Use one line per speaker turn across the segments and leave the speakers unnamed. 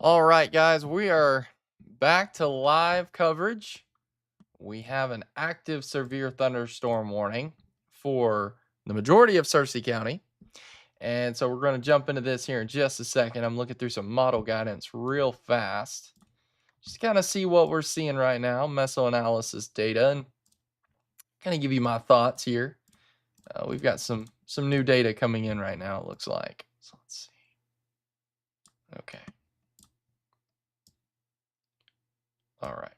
All right, guys, we are back to live coverage. We have an active severe thunderstorm warning for the majority of Searcy County. And so we're going to jump into this here in just a second. I'm looking through some model guidance real fast. Just kind of see what we're seeing right now, mesoanalysis data, and kind of give you my thoughts here. We've got some new data coming in right now, it looks like. So let's see. Okay. All right.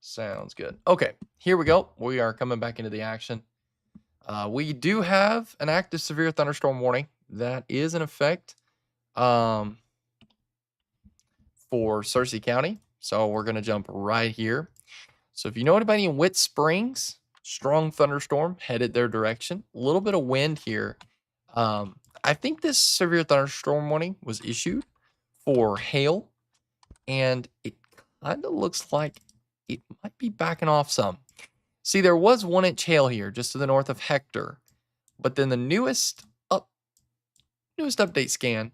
Sounds good. Okay, here we go. We are coming back into the action. We do have an active severe thunderstorm warning that is in effect um, for Searcy County. So we're going to jump right here. So if you know anybody in Whit Springs, strong thunderstorm headed their direction. A little bit of wind here. I think this severe thunderstorm warning was issued for hail, and it kind of looks like it might be backing off some. See, there was 1-inch hail here just to the north of Hector, but then the newest update scan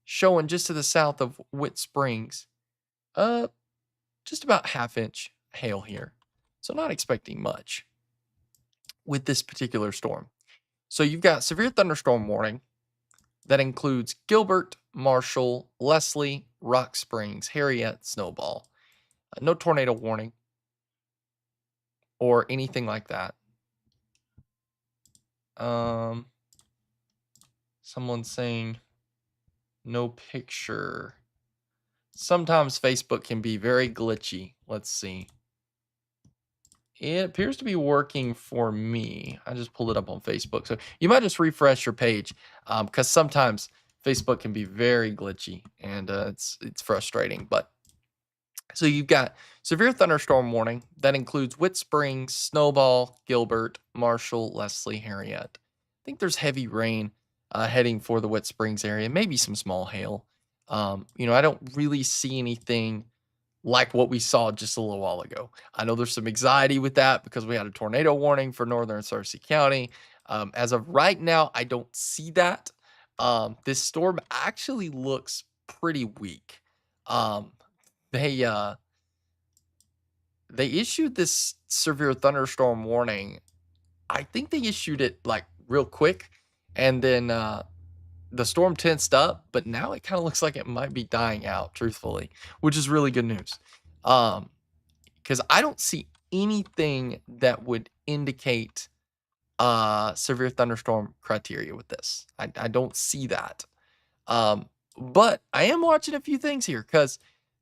showing just to the south of Whit Springs, uh, just about half-inch hail here. So not expecting much with this particular storm. So you've got severe thunderstorm warning that includes Gilbert, Marshall, Leslie, Rock Springs, Harriet, Snowball. No tornado warning or anything like that. Someone's saying no picture. Sometimes Facebook can be very glitchy. Let's see. It appears to be working for me. I just pulled it up on Facebook. So you might just refresh your page because sometimes Facebook can be very glitchy and it's frustrating. But so you've got severe thunderstorm warning that includes Whit Springs, Snowball, Gilbert, Marshall, Leslie, Harriet. I think there's heavy rain heading for the Whit Springs area, maybe some small hail. I don't really see anything like what we saw just a little while ago. I know there's some anxiety with that because we had a tornado warning for northern Searcy County. As of right now, I don't see that. This storm actually looks pretty weak. Um, they they issued this severe thunderstorm warning. I think they issued it like real quick, and then the storm tensed up, but now it kind of looks like it might be dying out, truthfully, which is really good news. Because I don't see anything that would indicate severe thunderstorm criteria with this. I don't see that. But I am watching a few things here because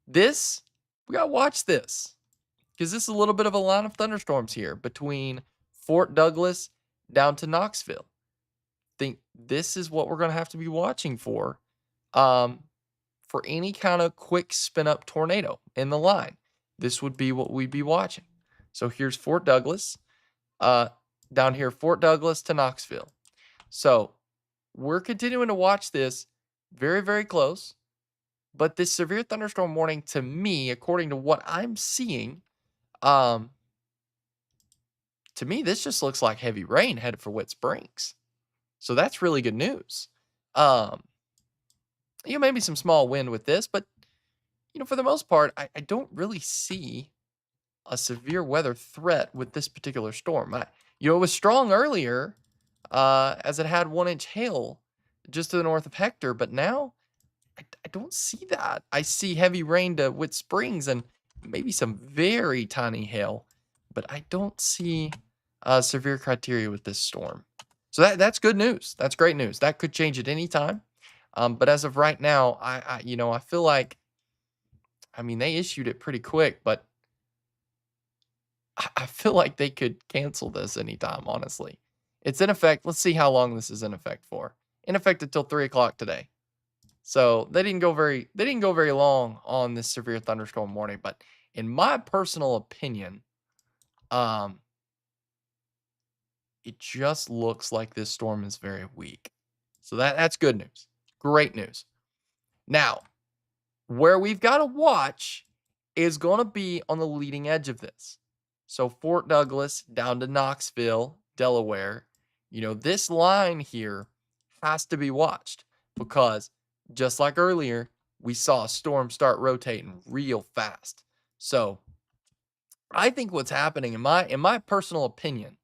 we got to watch this because this is a little bit of a line of thunderstorms here between Fort Douglas down to Knoxville. Think this is what we're going to have to be watching for any kind of quick spin up tornado in the line. This would be what we'd be watching. So here's Fort Douglas, down here, Fort Douglas to Knoxville. So we're continuing to watch this very, very close. But this severe thunderstorm warning, to me, according to what I'm seeing, to me, this just looks like heavy rain headed for Whit Springs. So that's really good news. Maybe some small wind with this, but for the most part, I don't really see a severe weather threat with this particular storm. It was strong earlier, as it had 1-inch hail just to the north of Hector, but now I don't see that. I see heavy rain to Whit Springs and maybe some very tiny hail, but I don't see severe criteria with this storm. So that's good news. That's great news. That could change at any time. But as of right now, I feel like, they issued it pretty quick, but I feel like they could cancel this anytime, honestly. It's in effect. Let's see how long this is in effect for. In effect until 3 o'clock today. So they didn't go very long on this severe thunderstorm warning. But in my personal opinion, um, it just looks like this storm is very weak. So that's good news. Great news. Now, where we've got to watch is going to be on the leading edge of this. So Fort Douglas down to Knoxville, Delaware, this line here has to be watched because just like earlier, we saw a storm start rotating real fast. So I think what's happening in my personal opinion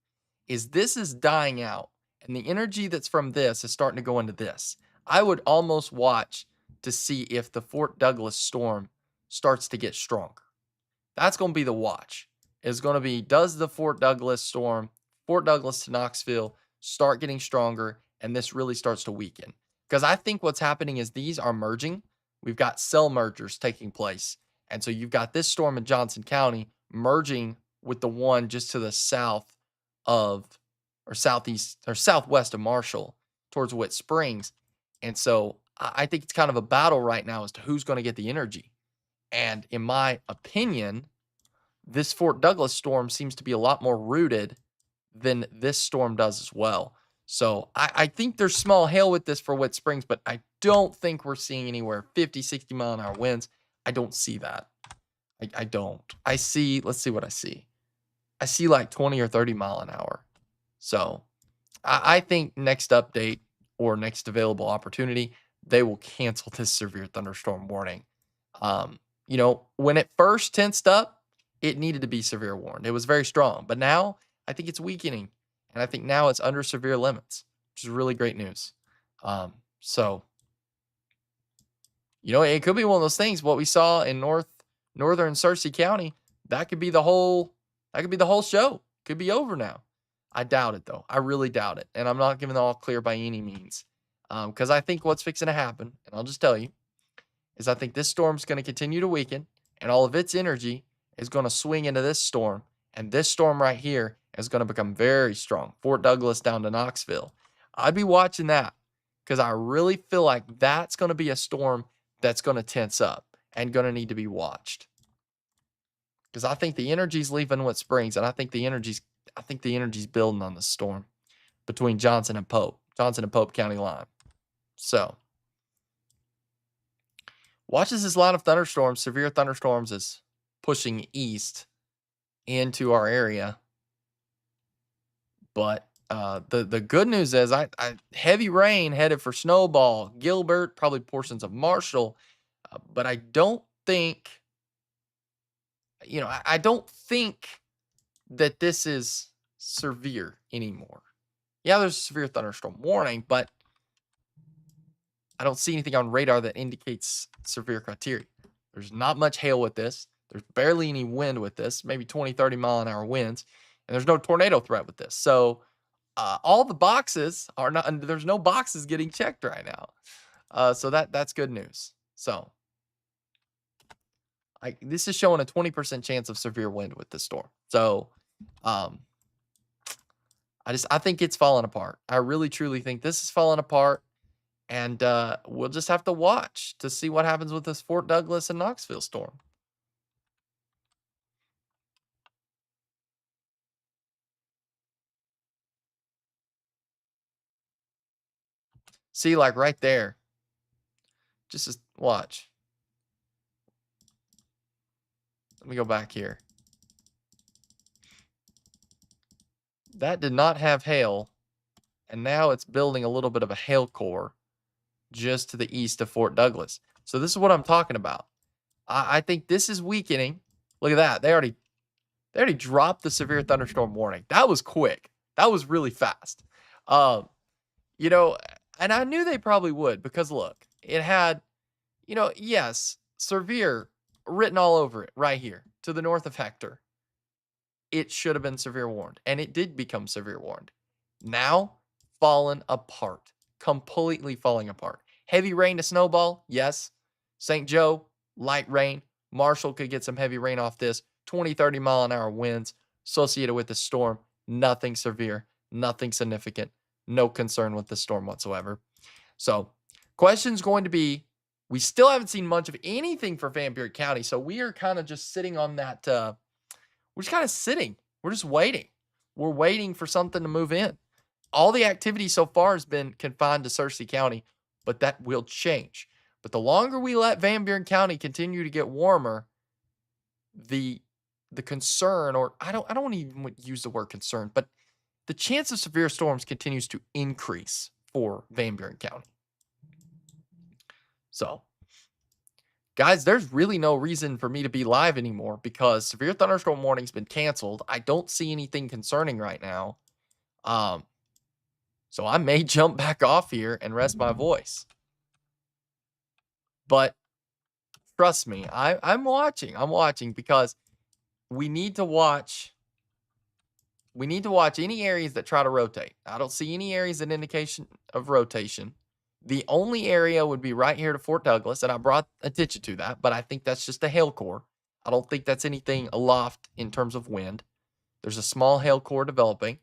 is this is dying out and the energy that's from this is starting to go into this. I would almost watch to see if the Fort Douglas storm starts to get stronger. That's going to be the watch. Is going to be, does the Fort Douglas storm, Fort Douglas to Knoxville, start getting stronger and this really starts to weaken? Because I think what's happening is these are merging. We've got cell mergers taking place. And so you've got this storm in Johnson County merging with the one just to the south of, or southeast, or southwest of Marshall towards Whit Springs. And so I think it's kind of a battle right now as to who's going to get the energy. And in my opinion, this Fort Douglas storm seems to be a lot more rooted than this storm does as well. So I think there's small hail with this for Whit Springs, but I don't think we're seeing anywhere 50, 60 mile an hour winds. I don't see that. I don't. I see, let's see what I see. I see like 20 or 30 mile an hour. So I think next update or next available opportunity, they will cancel this severe thunderstorm warning. When it first tensed up, it needed to be severe warned. It was very strong, but now I think it's weakening, and I think now it's under severe limits, which is really great news. So it could be one of those things. What we saw in northern Searcy County, that could be the whole show. Could be over now. I doubt it though. I really doubt it, and I'm not giving the all clear by any means, because I think what's fixing to happen, and I'll just tell you, is I think this storm's going to continue to weaken, and all of its energy is going to swing into this storm, and this storm right here is going to become very strong. Fort Douglas down to Knoxville. I'd be watching that because I really feel like that's going to be a storm that's going to tense up and going to need to be watched. Because I think the energy's leaving Whit Springs, and I think the energy's building on the storm between Johnson and Pope County line. So watch as this line of thunderstorms, severe thunderstorms, is pushing east into our area. But the good news is I heavy rain headed for Snowball, Gilbert, probably portions of Marshall. But I don't think, I don't think that this is severe anymore. Yeah, there's a severe thunderstorm warning, but I don't see anything on radar that indicates severe criteria. There's not much hail with this. There's barely any wind with this, maybe 20, 30 mile an hour winds. And there's no tornado threat with this. So all the boxes are not, and there's no boxes getting checked right now. So that's good news. So this is showing a 20% chance of severe wind with this storm. So I think it's falling apart. I really, truly think this is falling apart. And we'll just have to watch to see what happens with this Fort Douglas and Knoxville storm. See, like right there. Just watch. Let me go back here. That did not have hail. And now it's building a little bit of a hail core just to the east of Fort Douglas. So this is what I'm talking about. I think this is weakening. Look at that. They already dropped the severe thunderstorm warning. That was quick. That was really fast. And I knew they probably would because look, it had, yes, severe written all over it right here to the north of Hector. It should have been severe warned, and it did become severe warned. Now, fallen apart. Completely falling apart. Heavy rain to Snowball, yes. St. Joe, light rain. Marshall could get some heavy rain off this. 20, 30 mile an hour winds associated with the storm. Nothing severe, nothing significant. No concern with the storm whatsoever. So, question's going to be, we still haven't seen much of anything for Van Buren County, so we are kind of just sitting on that, we're just kind of sitting. We're just waiting. We're waiting for something to move in. All the activity so far has been confined to Searcy County, but that will change. But the longer we let Van Buren County continue to get warmer, the concern, or I don't even use the word concern, but the chance of severe storms continues to increase for Van Buren County. So, guys, there's really no reason for me to be live anymore because severe thunderstorm warning's been canceled. I don't see anything concerning right now. So I may jump back off here and rest my voice. But trust me, I'm watching. I'm watching because we need to watch. We need to watch any areas that try to rotate. I don't see any areas in indication of rotation. The only area would be right here to Fort Douglas, and I brought attention to that, but I think that's just a hail core. I don't think that's anything aloft in terms of wind. There's a small hail core developing,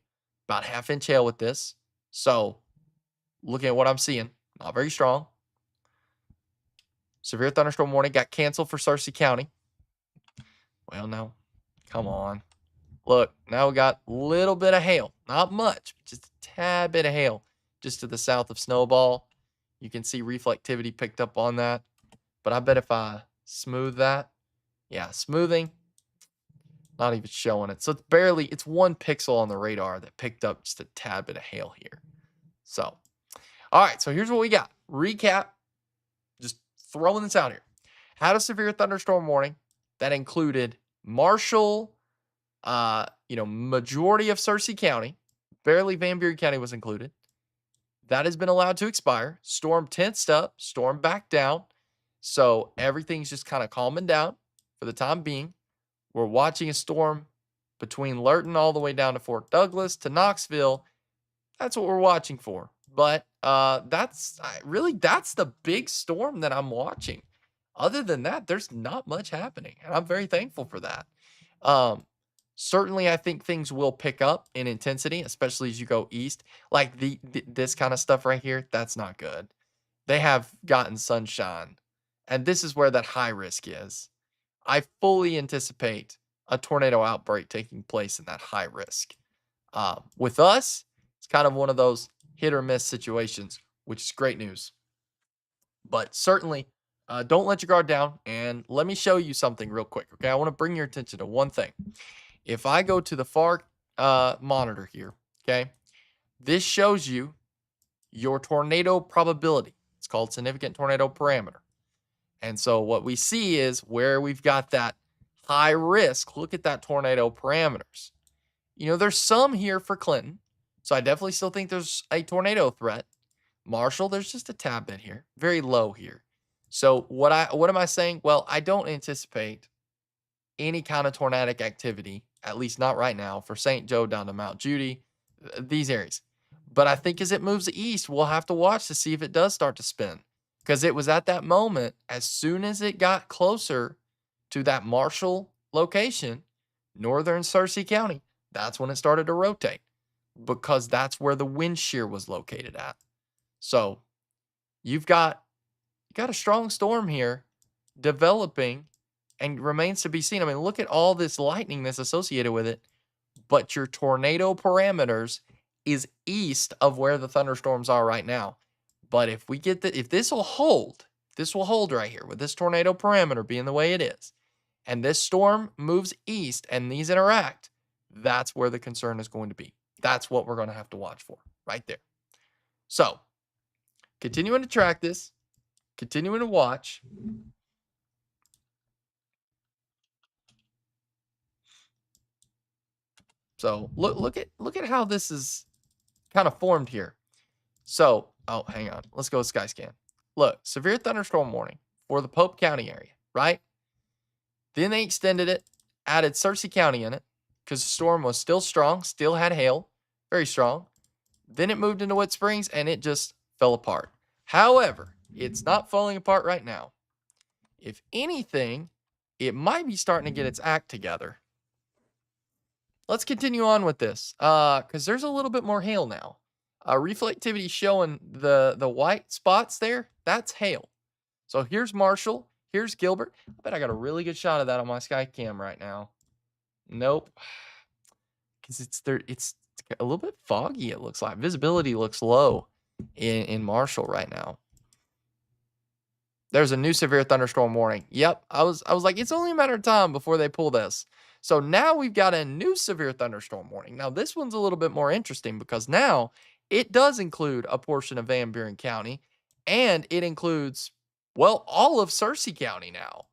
about half-inch hail with this. So, looking at what I'm seeing, not very strong. Severe thunderstorm warning got canceled for Searcy County. Well, no. Come on. Look, now we got a little bit of hail. Not much, just a tad bit of hail just to the south of Snowball. You can see reflectivity picked up on that. But I bet if I smooth that, yeah, smoothing, not even showing it. So it's barely, it's 1 pixel on the radar that picked up just a tad bit of hail here. So, all right, so here's what we got. Recap, just throwing this out here. Had a severe thunderstorm warning that included Marshall, majority of Searcy County, barely Van Buren County was included. That has been allowed to expire. Storm tensed up, storm back down. So everything's just kind of calming down for the time being. We're watching a storm between Lurton all the way down to Fort Douglas to Knoxville. That's what we're watching for. But that's the big storm that I'm watching. Other than that, there's not much happening, and I'm very thankful for that. Certainly, I think things will pick up in intensity, especially as you go east. Like this kind of stuff right here, that's not good. They have gotten sunshine, and this is where that high risk is. I fully anticipate a tornado outbreak taking place in that high risk. With us, it's kind of one of those hit or miss situations, which is great news. But certainly, don't let your guard down. And let me show you something real quick. Okay, I want to bring your attention to one thing. If I go to the far monitor here, okay, this shows you your tornado probability. It's called significant tornado parameter. And so what we see is where we've got that high risk. Look at that tornado parameters. There's some here for Clinton. So I definitely still think there's a tornado threat. Marshall, there's just a tad bit here. Very low here. So what am I saying? Well, I don't anticipate any kind of tornadic activity, at least not right now, for St. Joe down to Mount Judy, these areas. But I think as it moves east, we'll have to watch to see if it does start to spin. Because it was at that moment, as soon as it got closer to that Marshall location, northern Searcy County, that's when it started to rotate. Because that's where the wind shear was located at. So you've got a strong storm here developing and remains to be seen. I mean, look at all this lightning that's associated with it, but your tornado parameters is east of where the thunderstorms are right now. But if this will hold right here with this tornado parameter being the way it is, and this storm moves east and these interact, that's where the concern is going to be. That's what we're going to have to watch for right there. So, continuing to track this, continuing to watch. So look at how this is kind of formed here. So, oh, hang on. Let's go with Skyscan. Look, severe thunderstorm warning for the Pope County area, right? Then they extended it, added Searcy County in it because the storm was still strong, still had hail, very strong. Then it moved into Wood Springs and it just fell apart. However, it's not falling apart right now. If anything, it might be starting to get its act together. Let's continue on with this because there's a little bit more hail now. Reflectivity showing the white spots there. That's hail. So here's Marshall. Here's Gilbert. I bet I got a really good shot of that on my Skycam right now. Nope. because it's a little bit foggy, it looks like. Visibility looks low in Marshall right now. There's a new severe thunderstorm warning. Yep, I was like, it's only a matter of time before they pull this. So now we've got a new severe thunderstorm warning. Now this one's a little bit more interesting because now it does include a portion of Van Buren County, and it includes, well, all of Searcy County now.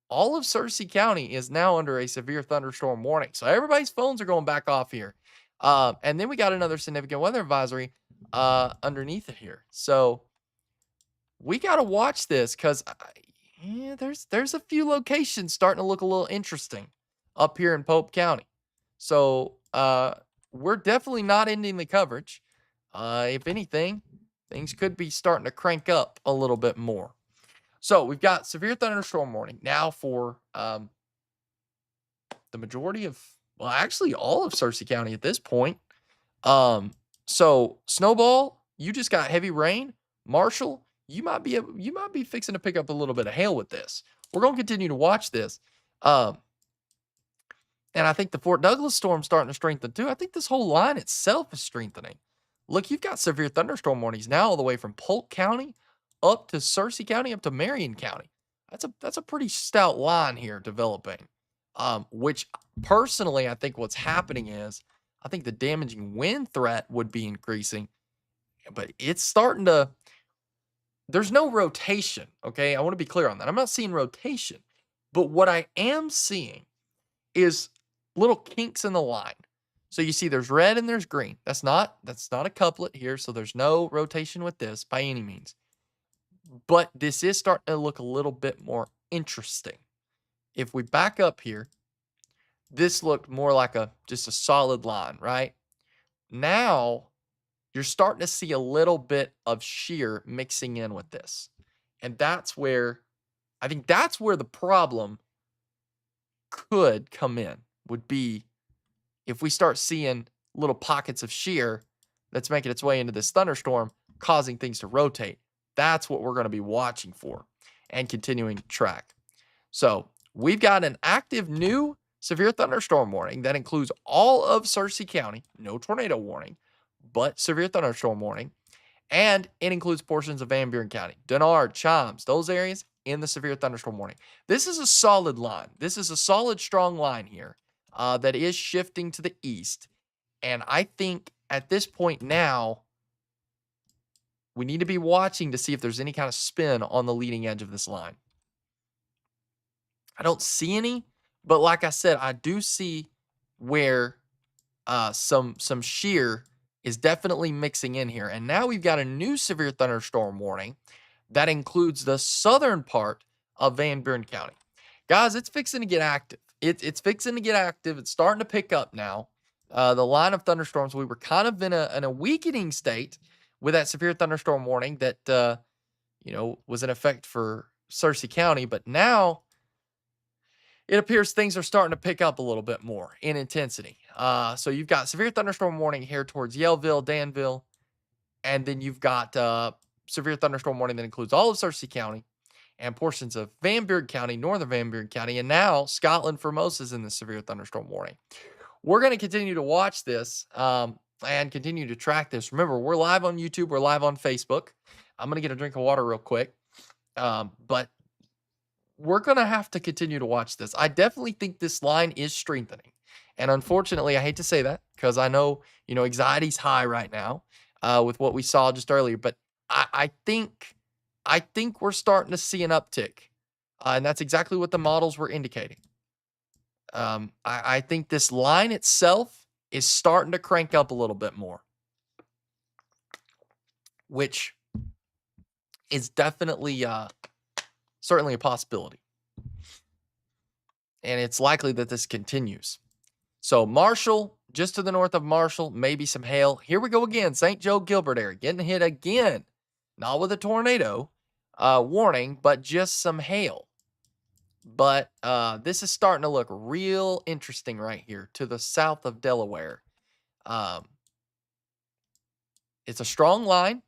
All of Searcy County is now under a severe thunderstorm warning. So everybody's phones are going back off here. And then we got another significant weather advisory underneath it here. So we got to watch this because yeah, there's a few locations starting to look a little interesting up here in Pope County. So we're definitely not ending the coverage. If anything, things could be starting to crank up a little bit more. So we've got severe thunderstorm warning now for the majority of, well, actually all of Searcy County at this point. So Snowball, you just got heavy rain. Marshall, you might be fixing to pick up a little bit of hail with this. We're going to continue to watch this. And I think the Fort Douglas storm's starting to strengthen too. I think this whole line itself is strengthening. Look, you've got severe thunderstorm warnings now all the way from Polk County up to Searcy County, up to Marion County. That's a pretty stout line here developing. Which personally, I think what's happening is I think the damaging wind threat would be increasing, but it's starting to. There's no rotation. Okay, I want to be clear on that. I'm not seeing rotation, but what I am seeing is little kinks in the line. So you see there's red and there's green. That's not a couplet here, so there's no rotation with this by any means. But this is starting to look a little bit more interesting. If we back up here, this looked more like just a solid line, right? Now you're starting to see a little bit of shear mixing in with this. And that's where I think that's where the problem could come in, would be if we start seeing little pockets of shear that's making its way into this thunderstorm, causing things to rotate. That's what we're going to be watching for and continuing to track. So we've got an active new severe thunderstorm warning that includes all of Searcy County, no tornado warning, but severe thunderstorm warning. And it includes portions of Van Buren County, Denard, Chimes, those areas in the severe thunderstorm warning. This is a solid line. This is a solid, strong line here that is shifting to the east. And I think at this point now, we need to be watching to see if there's any kind of spin on the leading edge of this line. I don't see any, but like I said, I do see where some shear is definitely mixing in here. And now we've got a new severe thunderstorm warning that includes the southern part of Van Buren County. Guys, it's fixing to get active. It's fixing to get active. It's starting to pick up now. The line of thunderstorms, we were kind of in a weakening state with that severe thunderstorm warning that was in effect for Searcy County, but now it appears things are starting to pick up a little bit more in intensity. So you've got severe thunderstorm warning here towards Yellville, Danville, and then you've got severe thunderstorm warning that includes all of Searcy County and portions of Van Buren County, northern Van Buren County, and now Scotland Formosa is in the severe thunderstorm warning. We're going to continue to watch this and continue to track this. Remember, we're live on YouTube. We're live on Facebook. I'm going to get a drink of water real quick. But we're going to have to continue to watch this. I definitely think this line is strengthening. And unfortunately, I hate to say that because I know, anxiety's high right now with what we saw just earlier. But I think we're starting to see an uptick. And that's exactly what the models were indicating. I think this line itself is starting to crank up a little bit more, which is definitely certainly a possibility. And it's likely that this continues. So Marshall, just to the north of Marshall, maybe some hail. Here we go again. St. Joe Gilbert area getting hit again. Not with a tornado warning, but just some hail. But this is starting to look real interesting right here to the south of Delaware. It's a strong line,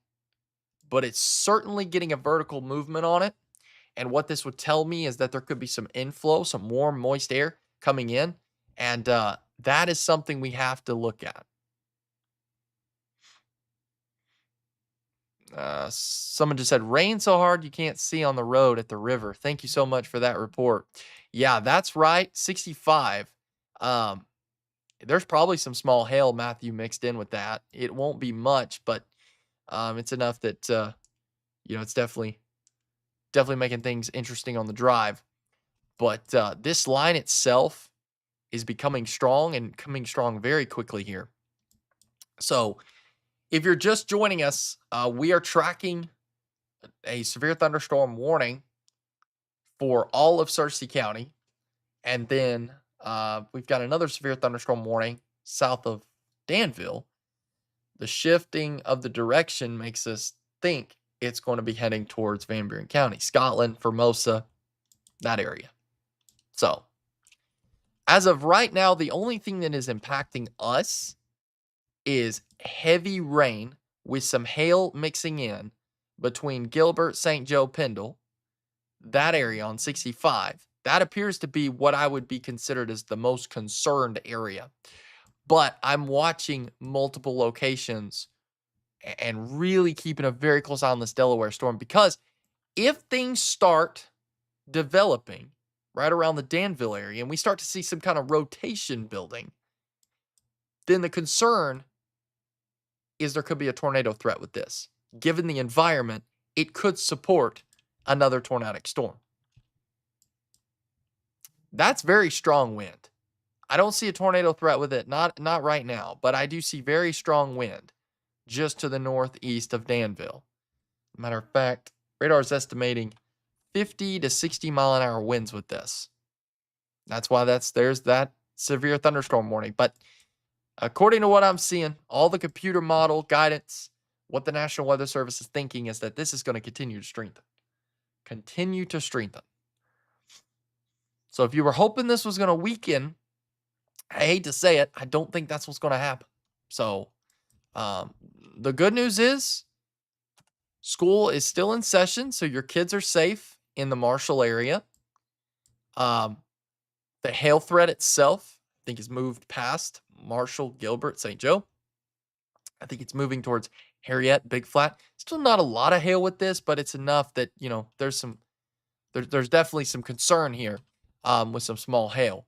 but it's certainly getting a vertical movement on it. And what this would tell me is that there could be some inflow, some warm, moist air coming in. And That is something we have to look at. Someone just said, rain so hard you can't see on the road at the river. Thank you so much for that report. Yeah, that's right. 65. Um, there's probably some small hail, Matthew, mixed in with that. It won't be much, but it's enough that it's definitely making things interesting on the drive. But this line itself is becoming strong and coming strong very quickly here. So if you're just joining us, we are tracking a severe thunderstorm warning for all of Searcy County. And then we've got another severe thunderstorm warning south of Danville. The shifting of the direction makes us think it's going to be heading towards Van Buren County, Scotland, Formosa, that area. So, as of right now, the only thing that is impacting us is heavy rain with some hail mixing in between Gilbert, St. Joe, Pendle, that area on 65. That appears to be what I would be considered as the most concerned area. But I'm watching multiple locations and really keeping a very close eye on this Delaware storm, because if things start developing right around the Danville area and we start to see some kind of rotation building, then the concern is there could be a tornado threat with this. Given the environment, it could support another tornadic storm. That's very strong wind. I don't see a tornado threat with it, not right now, but I do see very strong wind just to the northeast of Danville. Matter of fact, radar is estimating 50 to 60 mile an hour winds with this. That's why there's that severe thunderstorm warning. But according to what I'm seeing, all the computer model guidance, what the National Weather Service is thinking is that this is going to continue to strengthen. Continue to strengthen. So if you were hoping this was going to weaken, I hate to say it, I don't think that's what's going to happen. So the good news is school is still in session, so your kids are safe in the Marshall area. The hail threat itself, I think, is moved past Marshall, Gilbert, St. Joe. I think it's moving towards Harriet, Big Flat. Still not a lot of hail with this, but it's enough that, there's definitely some concern here with some small hail.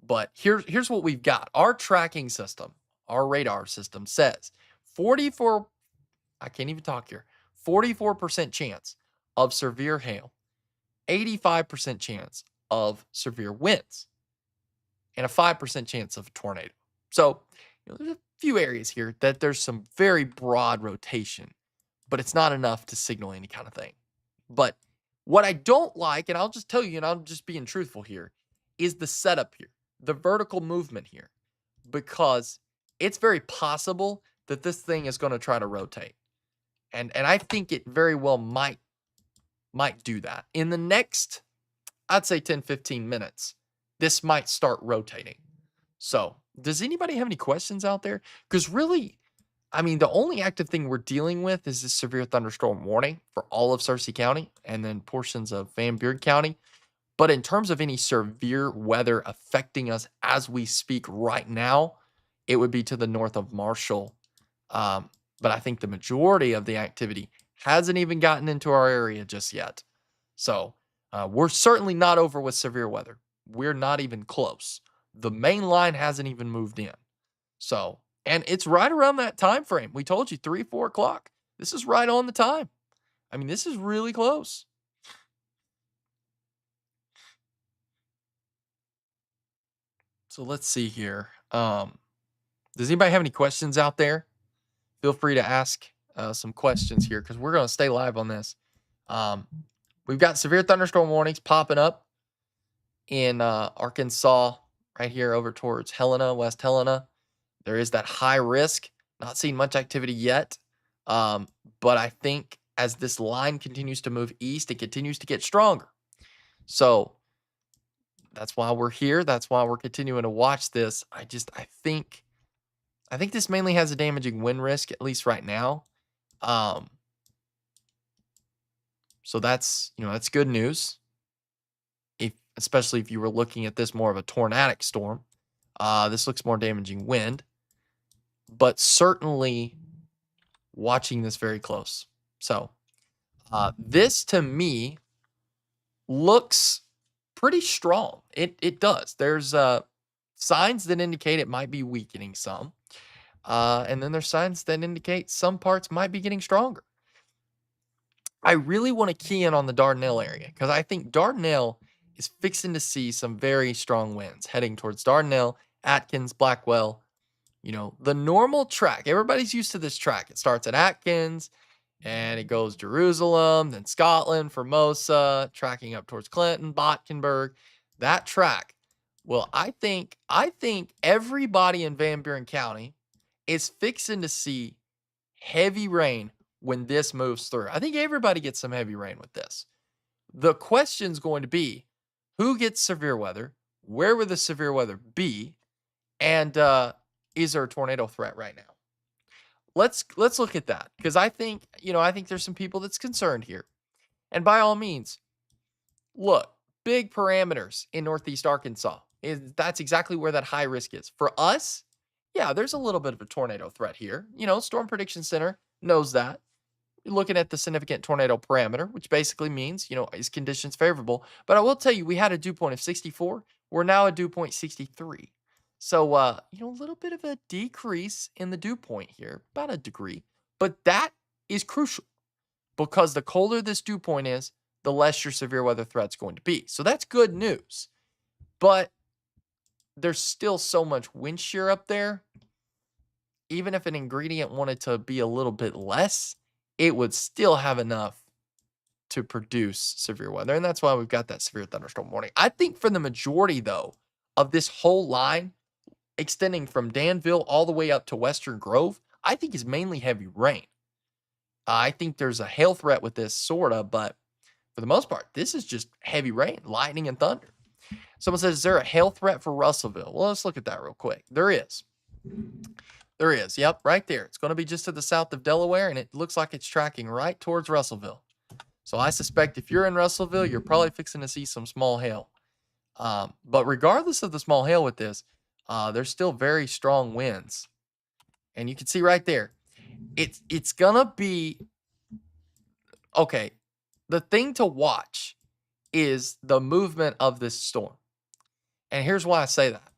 But here's what we've got. Our tracking system, our radar system says 44, I can't even talk here, 44% chance of severe hail, 85% chance of severe winds, and a 5% chance of a tornado. So, there's a few areas here that there's some very broad rotation, but it's not enough to signal any kind of thing. But what I don't like, and I'll just tell you, and I'm just being truthful here, is the setup here, the vertical movement here, because it's very possible that this thing is going to try to rotate. And I think it very well might do that. In the next, I'd say 10, 15 minutes, this might start rotating. So, does anybody have any questions out there? Because really, I mean, the only active thing we're dealing with is this severe thunderstorm warning for all of Searcy County and then portions of Van Buren County. But in terms of any severe weather affecting us as we speak right now, it would be to the north of Marshall. But I think the majority of the activity hasn't even gotten into our area just yet. So we're certainly not over with severe weather. We're not even close. The main line hasn't even moved in. So, and it's right around that time frame. We told you 3, 4 o'clock. This is right on the time. I mean, this is really close. So let's see here. Does anybody have any questions out there? Feel free to ask some questions here because we're going to stay live on this. We've got severe thunderstorm warnings popping up in Arkansas, right here over towards Helena, West Helena. There is that high risk. Not seeing much activity yet. But I think as this line continues to move east, it continues to get stronger. So that's why we're here. That's why we're continuing to watch this. I think this mainly has a damaging wind risk, at least right now. So that's good news. Especially if you were looking at this more of a tornadic storm. This looks more damaging wind, but certainly watching this very close. So this to me looks pretty strong. It does. There's signs that indicate it might be weakening some. And then there's signs that indicate some parts might be getting stronger. I really want to key in on the Dardanelle area because I think Dardanelle is fixing to see some very strong winds heading towards Dardanelle, Atkins, Blackwell. You know, the normal track. Everybody's used to this track. It starts at Atkins and it goes Jerusalem, then Scotland, Formosa, tracking up towards Clinton, Botkenberg. That track. Well, I think everybody in Van Buren County is fixing to see heavy rain when this moves through. I think everybody gets some heavy rain with this. The question's going to be who gets severe weather? Where would the severe weather be? And is there a tornado threat right now? Let's look at that because I think there's some people that's concerned here. And by all means, look, big parameters in Northeast Arkansas. That's exactly where that high risk is. For us, yeah, there's a little bit of a tornado threat here. Storm Prediction Center knows that. You're looking at the significant tornado parameter, which basically means, is conditions favorable? But I will tell you, we had a dew point of 64. We're now at dew point 63. So, a little bit of a decrease in the dew point here, about a degree. But that is crucial because the colder this dew point is, the less your severe weather threat's going to be. So that's good news. But there's still so much wind shear up there. Even if an ingredient wanted to be a little bit less, it would still have enough to produce severe weather. And that's why we've got that severe thunderstorm warning. I think for the majority, though, of this whole line, extending from Danville all the way up to Western Grove, I think is mainly heavy rain. I think there's a hail threat with this, sorta, but for the most part, this is just heavy rain, lightning, and thunder. Someone says, is there a hail threat for Russellville? Well, let's look at that real quick. There is. There is. Yep, right there. It's going to be just to the south of Delaware, and it looks like it's tracking right towards Russellville. So I suspect if you're in Russellville, you're probably fixing to see some small hail. But regardless of the small hail with this, there's still very strong winds. And you can see right there, it's going to be, okay, the thing to watch is the movement of this storm. And here's why I say that.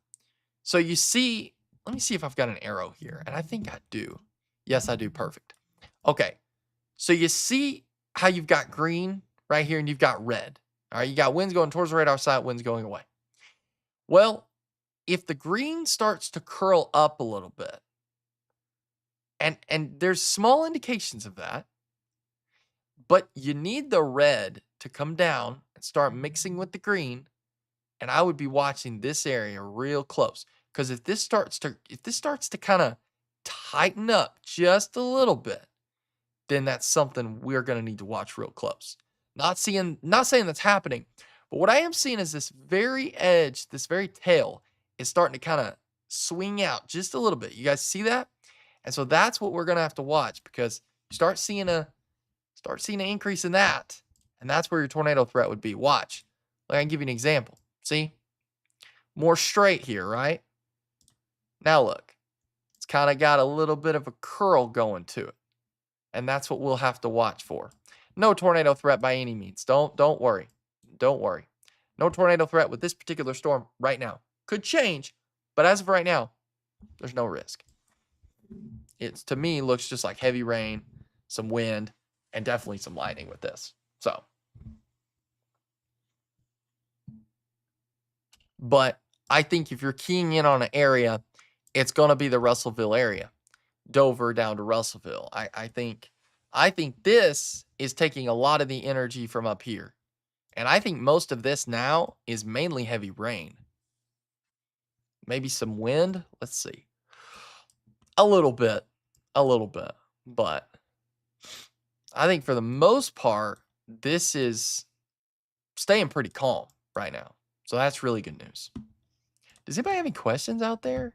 So you see, let me see if I've got an arrow here. And I think I do. Yes, I do. Perfect. Okay. So you see how you've got green right here and you've got red. All right. You got winds going towards the radar side, winds going away. Well, if the green starts to curl up a little bit, and there's small indications of that, but you need the red to come down and start mixing with the green. And I would be watching this area real close. Because if this starts to kind of tighten up just a little bit, then that's something we're going to need to watch real close. Not saying that's happening, but what I am seeing is this very edge, this very tail is starting to kind of swing out just a little bit. You guys see that? And so that's what we're going to have to watch because you start seeing an increase in that, and that's where your tornado threat would be. Watch. Like I can give you an example. See? More straight here, right? Now look. It's kind of got a little bit of a curl going to it. And that's what we'll have to watch for. No tornado threat by any means. Don't worry. Don't worry. No tornado threat with this particular storm right now. Could change, but as of right now, there's no risk. It's, to me, looks just like heavy rain, some wind, and definitely some lightning with this. So, but I think if you're keying in on an area, it's going to be the Russellville area. Dover down to Russellville. I think this is taking a lot of the energy from up here. And I think most of this now is mainly heavy rain. Maybe some wind. Let's see. A little bit. But I think for the most part, this is staying pretty calm right now. So that's really good news. Does anybody have any questions out there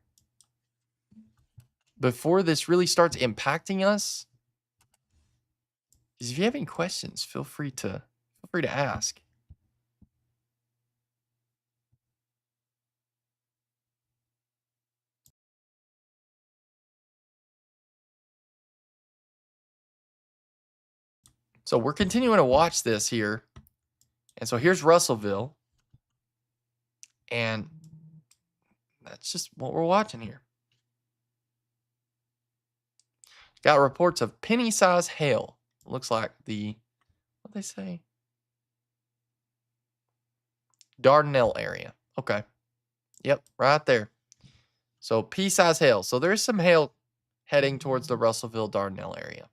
before this really starts impacting us? Because if you have any questions, feel free to ask. So we're continuing to watch this here. And so here's Russellville. And that's just what we're watching here. Got reports of penny-sized hail. Looks like what they say? Dardanelle area. Okay. Yep, right there. So pea-sized hail. So there's some hail heading towards the Russellville Dardanelle area.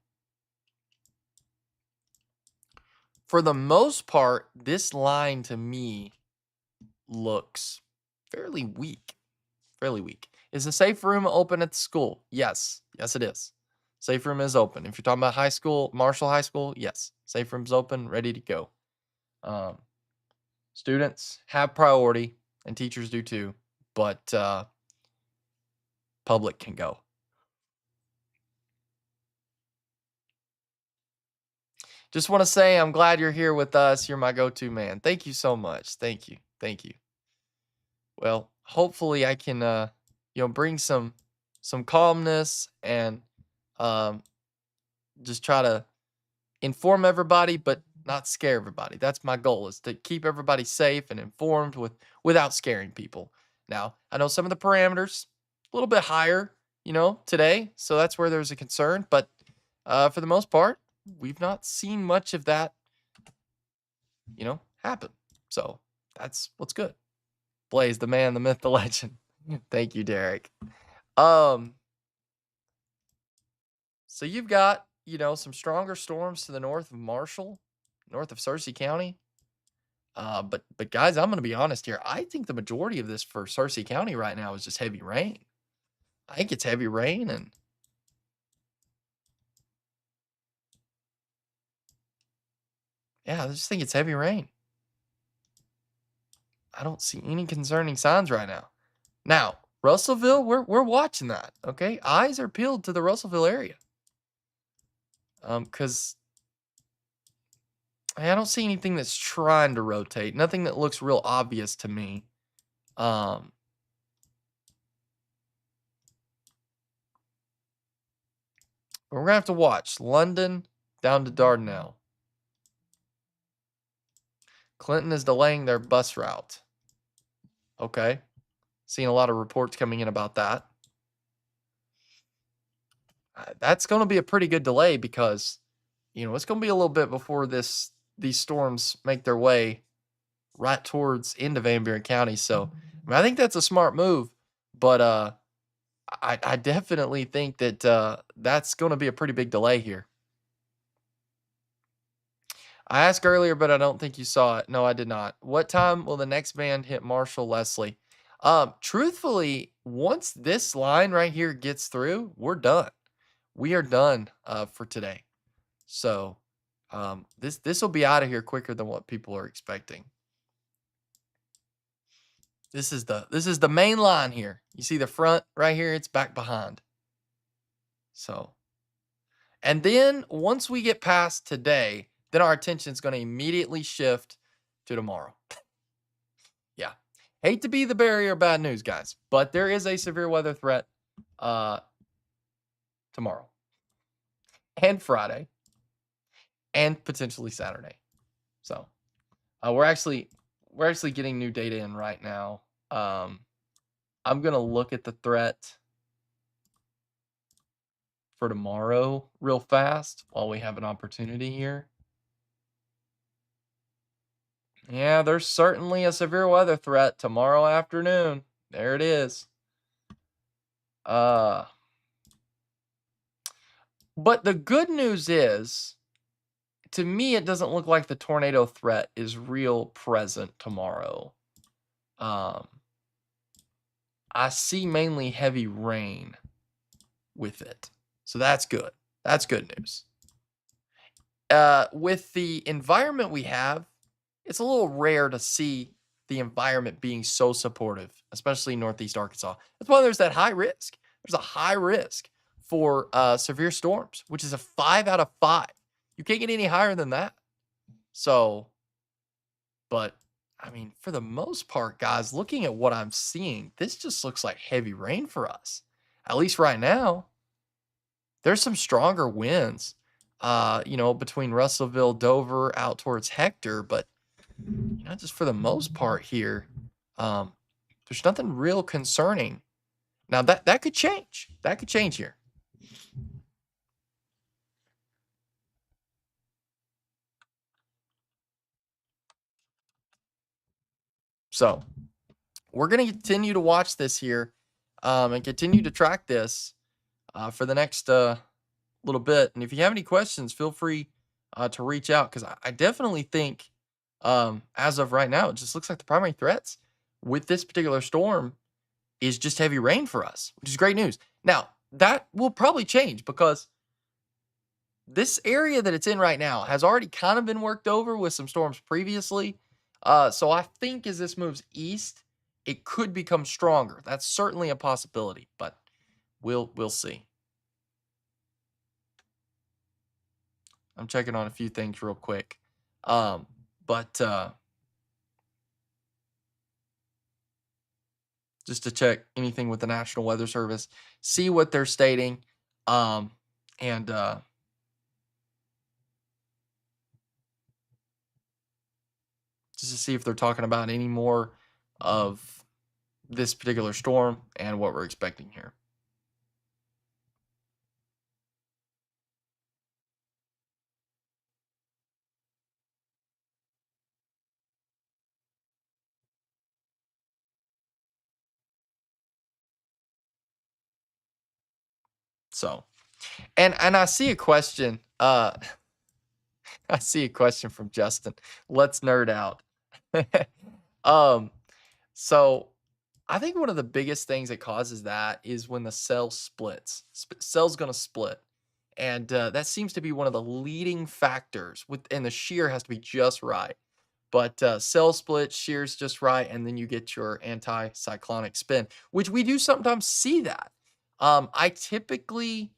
For the most part, this line to me looks fairly weak. Fairly weak. Is the safe room open at the school? Yes. Yes, it is. Safe room is open. If you're talking about high school, Marshall High School, yes. Safe room's open, ready to go. Students have priority, and teachers do too, but public can go. Just want to say I'm glad you're here with us. You're my go-to man. Thank you so much. Thank you. Thank you. Well, hopefully I can bring some calmness and just try to inform everybody, but not scare everybody. That's my goal, is to keep everybody safe and informed without scaring people. Now, I know some of the parameters a little bit higher, today, so that's where there's a concern. But for the most part, we've not seen much of that, happen. So that's what's good. Blaze, the man, the myth, the legend. Thank you, Derek. So you've got, some stronger storms to the north of Marshall, north of Searcy County. But guys, I'm gonna be honest here. I think the majority of this for Searcy County right now is just heavy rain. I think it's heavy rain, and yeah, I just think it's heavy rain. I don't see any concerning signs right now. Now, Russellville, we're watching that. Okay, eyes are peeled to the Russellville area. Because I don't see anything that's trying to rotate. Nothing that looks real obvious to me. But we're gonna have to watch London down to Dardanelle. Clinton is delaying their bus route. Okay. Seeing a lot of reports coming in about that. That's going to be a pretty good delay because, it's going to be a little bit before these storms make their way right towards into Van Buren County. So I think that's a smart move, but I definitely think that that's going to be a pretty big delay here. I asked earlier, but I don't think you saw it. No, I did not. What time will the next band hit Marshall Leslie? Truthfully, once this line right here gets through, we're done. We are done for today. So this will be out of here quicker than what people are expecting. This is the main line here. You see the front right here? It's back behind. So, and then once we get past today, then our attention is going to immediately shift to tomorrow. Yeah. Hate to be the bearer of bad news, guys, but there is a severe weather threat tomorrow and Friday and potentially Saturday. So we're actually getting new data in right now. I'm going to look at the threat for tomorrow real fast while we have an opportunity here. Yeah, there's certainly a severe weather threat tomorrow afternoon. There it is. But the good news is, to me, it doesn't look like the tornado threat is real present tomorrow. I see mainly heavy rain with it. So that's good. That's good news. With the environment we have, it's a little rare to see the environment being so supportive, especially in Northeast Arkansas. That's why there's that high risk. There's a high risk for severe storms, which is a 5 out of 5. You can't get any higher than that. So, but I mean, for the most part, guys, looking at what I'm seeing, this just looks like heavy rain for us. At least right now. There's some stronger winds. between Russellville, Dover, out towards Hector, but just for the most part here, um, there's nothing real concerning. Now that could change. That could change here. So we're gonna continue to watch this here, and continue to track this for the next little bit. And if you have any questions, feel free to reach out because I definitely think, as of right now, it just looks like the primary threats with this particular storm is just heavy rain for us, which is great news. Now, that will probably change because this area that it's in right now has already kind of been worked over with some storms previously. So I think as this moves east, it could become stronger. That's certainly a possibility, but we'll see. I'm checking on a few things real quick. But just to check anything with the National Weather Service, see what they're stating, and just to see if they're talking about any more of this particular storm and what we're expecting here. So, and I see a question. I see a question from Justin. Let's nerd out. um, so I think one of the biggest things that causes that is when the cell splits. Cell's going to split, and that seems to be one of the leading factors. And the shear has to be just right. But cell split, shear's just right, and then you get your anticyclonic spin, which we do sometimes see that. I typically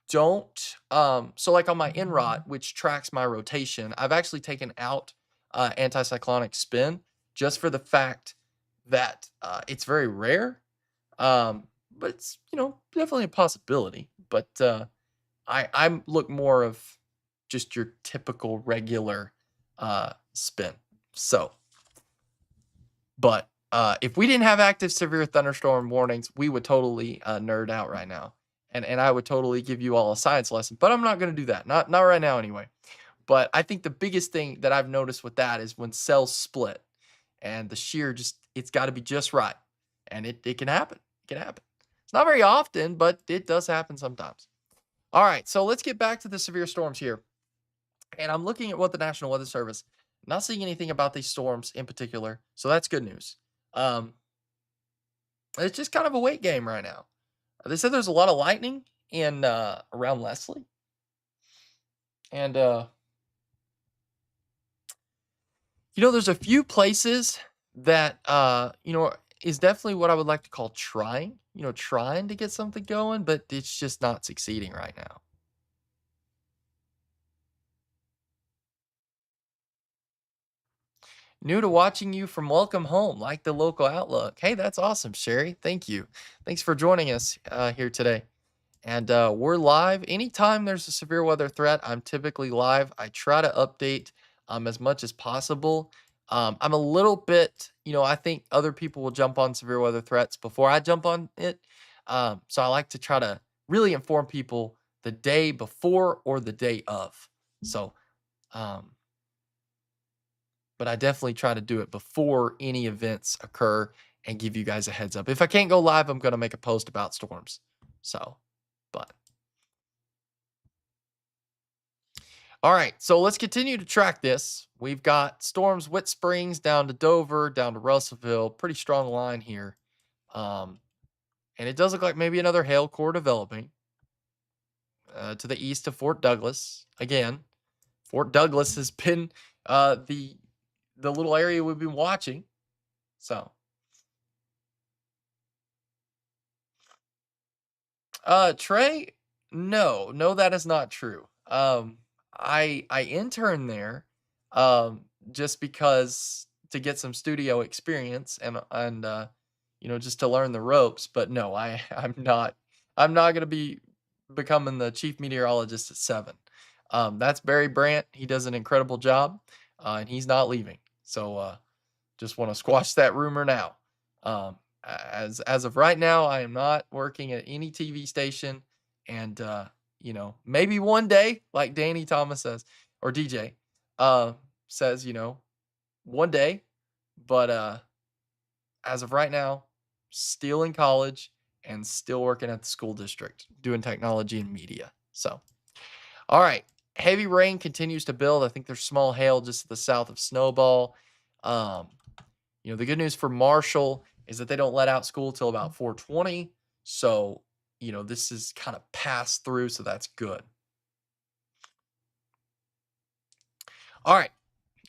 don't. So like on my INROT, which tracks my rotation, I've actually taken out anticyclonic spin just for the fact that it's very rare. But it's definitely a possibility. But I look more of just your typical regular spin. So, but if we didn't have active severe thunderstorm warnings, we would totally nerd out right now, and I would totally give you all a science lesson. But I'm not going to do that. Not right now, anyway. But I think the biggest thing that I've noticed with that is when cells split, and the shear it's got to be just right, and it can happen. It can happen. It's not very often, but it does happen sometimes. All right, so let's get back to the severe storms here. And I'm looking at what the National Weather Service, not seeing anything about these storms in particular. So that's good news. Um, it's just kind of a wait game right now. They said there's a lot of lightning in around Leslie. And there's a few places that is definitely what I would like to call trying to get something going, but it's just not succeeding right now. New to watching you from Welcome Home, like the local outlook. Hey, that's awesome, Sherry. Thank you. Thanks for joining us here today. And we're live. Anytime there's a severe weather threat, I'm typically live. I try to update as much as possible. I'm a little bit, I think other people will jump on severe weather threats before I jump on it. So I like to try to really inform people the day before or the day of. So, um, but I definitely try to do it before any events occur and give you guys a heads up. If I can't go live, I'm going to make a post about storms. So, but all right, so let's continue to track this. We've got storms, Whit Springs down to Dover, down to Russellville. Pretty strong line here. Um, and it does look like maybe another hail core developing to the east of Fort Douglas. Again, Fort Douglas has been the little area we've been watching. So, Trey, no, that is not true. I interned there, just because to get some studio experience and just to learn the ropes. But no, I'm not gonna be becoming the chief meteorologist at 7. That's Barry Brandt. He does an incredible job, and he's not leaving. So just want to squash that rumor now. As of right now, I am not working at any TV station, and maybe one day, like Danny Thomas says, or DJ uh, says, one day. But as of right now, still in college and still working at the school district doing technology and media. So, all right. Heavy rain continues to build. I think there's small hail just to the south of Snowball. Um, the good news for Marshall is that they don't let out school till about 4:20. So, this is kind of passed through, so that's good. All right.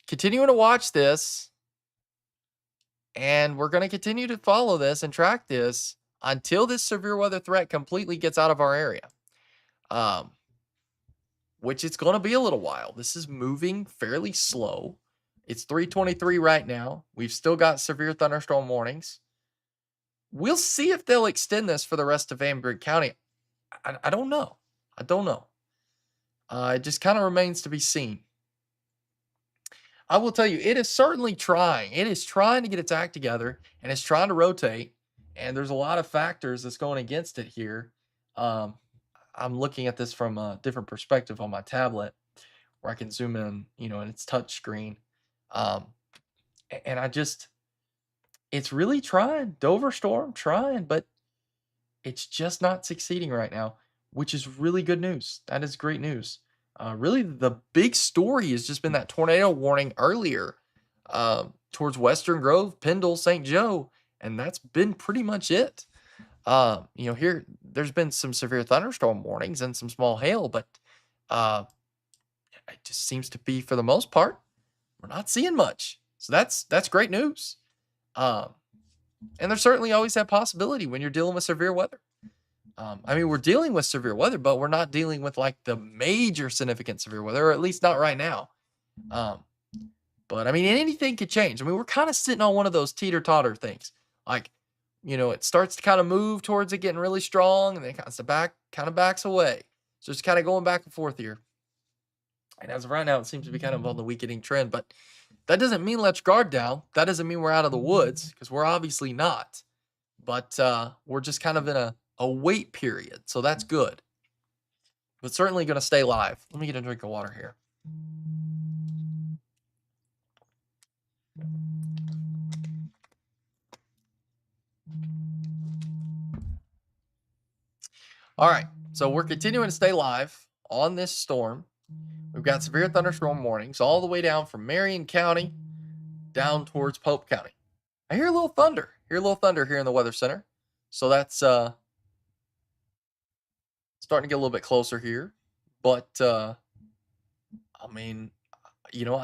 Continuing to watch this, and we're going to continue to follow this and track this until this severe weather threat completely gets out of our area. Which it's going to be a little while. This is moving fairly slow. It's 3:23 right now. We've still got severe thunderstorm warnings. We'll see if they'll extend this for the rest of Van Buren County. I don't know. I don't know. It just kind of remains to be seen. I will tell you, it is certainly trying. It is trying to get its act together, and it's trying to rotate. And there's a lot of factors that's going against it here. Um, I'm looking at this from a different perspective on my tablet, where I can zoom in, and it's touch screen. And it's really trying. Dover Storm trying, but it's just not succeeding right now, which is really good news. That is great news. Really, the big story has just been that tornado warning earlier towards Western Grove, Pendle, St. Joe, and that's been pretty much it. Here there's been some severe thunderstorm warnings and some small hail, but it just seems to be, for the most part, we're not seeing much. So that's great news. And there's certainly always that possibility when you're dealing with severe weather. We're dealing with severe weather, but we're not dealing with like the major significant severe weather, or at least not right now. But anything could change. We're kind of sitting on one of those teeter-totter things. Like, it starts to kind of move towards it getting really strong, and then it kind of backs away. So it's kind of going back and forth here. And as of right now, it seems to be kind of on the weakening trend. But that doesn't mean let your guard down. That doesn't mean we're out of the woods, because we're obviously not. But we're just kind of in a wait period. So that's good. But certainly going to stay live. Let me get a drink of water here. All right. So we're continuing to stay live on this storm. We've got severe thunderstorm warnings all the way down from Marion County down towards Pope County. I hear a little thunder. Here in the Weather Center. So that's starting to get a little bit closer here. But I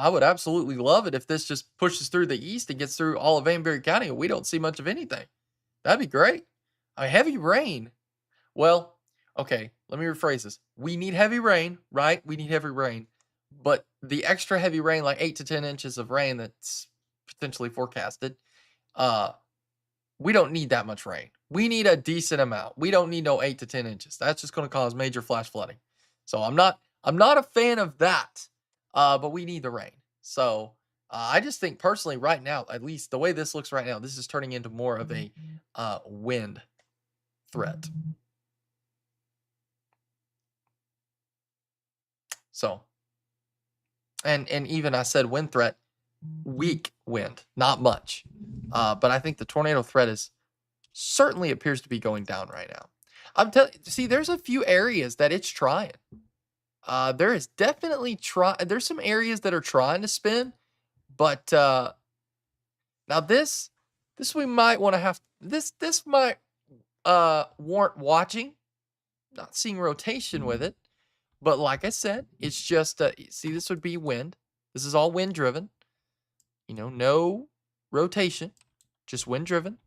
would absolutely love it if this just pushes through the east and gets through all of Van Buren County and we don't see much of anything. That'd be great. Heavy rain. Well, okay, let me rephrase this. We need heavy rain, right? We need heavy rain. But the extra heavy rain, like 8 to 10 inches of rain that's potentially forecasted, we don't need that much rain. We need a decent amount. We don't need no 8 to 10 inches. That's just going to cause major flash flooding. So I'm not a fan of that. But we need the rain. So I just think personally right now, at least the way this looks right now, this is turning into more of a wind threat. So, and even I said wind threat, weak wind, not much. But I think the tornado threat certainly appears to be going down right now. I'm telling you, see, there's a few areas that it's trying. There is definitely there's some areas that are trying to spin, but now this we might want to have this might warrant watching, not seeing rotation with it. But like I said, it's just see, this would be wind. This is all wind driven. No rotation, just wind driven.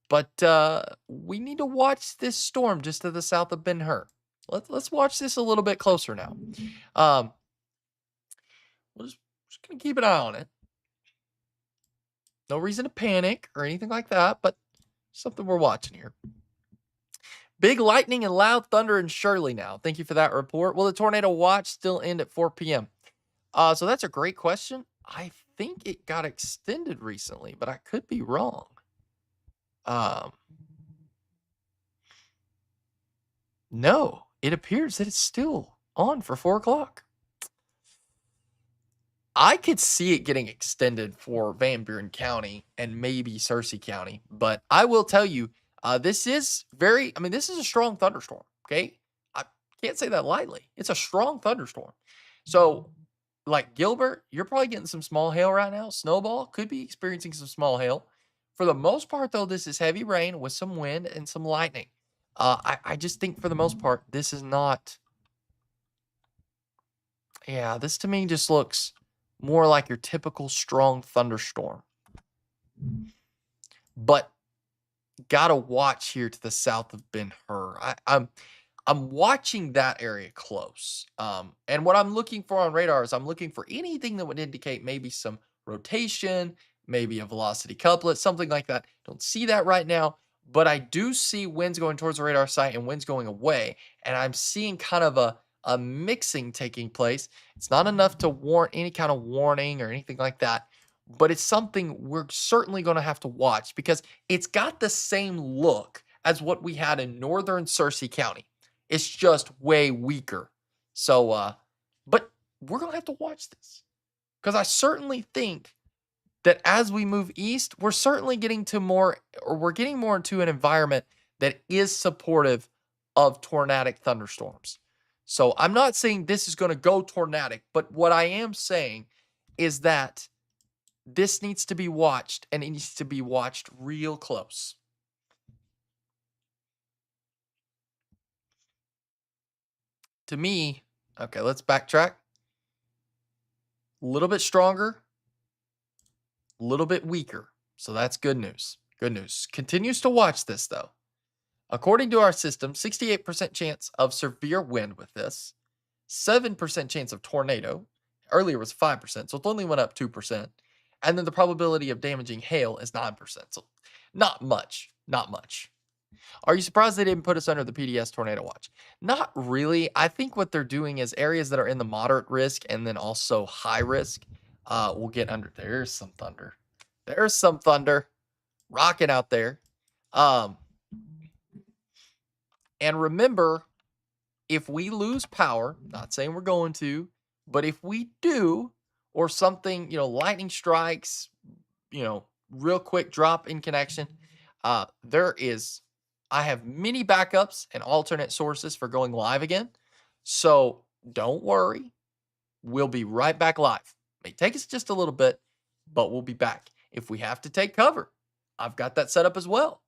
But we need to watch this storm just to the south of Ben Hur. Let's watch this a little bit closer now. We're just gonna keep an eye on it. No reason to panic or anything like that, but something we're watching here. Big lightning and loud thunder in Shirley now. Thank you for that report. Will the tornado watch still end at 4 p.m.? So that's a great question. I think it got extended recently, but I could be wrong. Um, no, it appears that it's still on for 4 o'clock. I could see it getting extended for Van Buren County and maybe Searcy County, but I will tell you, this is this is a strong thunderstorm. Okay. I can't say that lightly. It's a strong thunderstorm. So, like Gilbert, you're probably getting some small hail right now. Snowball could be experiencing some small hail. For the most part, though, this is heavy rain with some wind and some lightning. I just think for the most part, this is not. Yeah, this to me just looks more like your typical strong thunderstorm. But gotta watch here to the south of Ben Hur. I'm watching that area close. And what I'm looking for on radar is I'm looking for anything that would indicate maybe some rotation, maybe a velocity couplet, something like that. Don't see that right now, but I do see winds going towards the radar site and winds going away. And I'm seeing kind of a mixing taking place. It's not enough to warrant any kind of warning or anything like that, but it's something we're certainly going to have to watch because it's got the same look as what we had in northern Searcy County. It's just way weaker. So, but we're going to have to watch this because I certainly think that as we move east, we're certainly getting to more, or we're getting more into an environment that is supportive of tornadic thunderstorms. So I'm not saying this is going to go tornadic, but what I am saying is that this needs to be watched and it needs to be watched real close. To me, okay, let's backtrack. A little bit stronger, a little bit weaker. So that's good news. Good news. Continues to watch this though. According to our system, 68% chance of severe wind with this, 7% chance of tornado. Earlier was 5%, so it only went up 2%. And then the probability of damaging hail is 9%. So not much. Not much. Are you surprised they didn't put us under the PDS tornado watch? Not really. I think what they're doing is areas that are in the moderate risk and then also high risk will get under. There's some thunder. There's some thunder rocking out there. And remember, if we lose power, not saying we're going to, but if we do, or something, lightning strikes, real quick drop in connection, I have many backups and alternate sources for going live again. So don't worry. We'll be right back live. May take us just a little bit, but we'll be back. If we have to take cover, I've got that set up as well.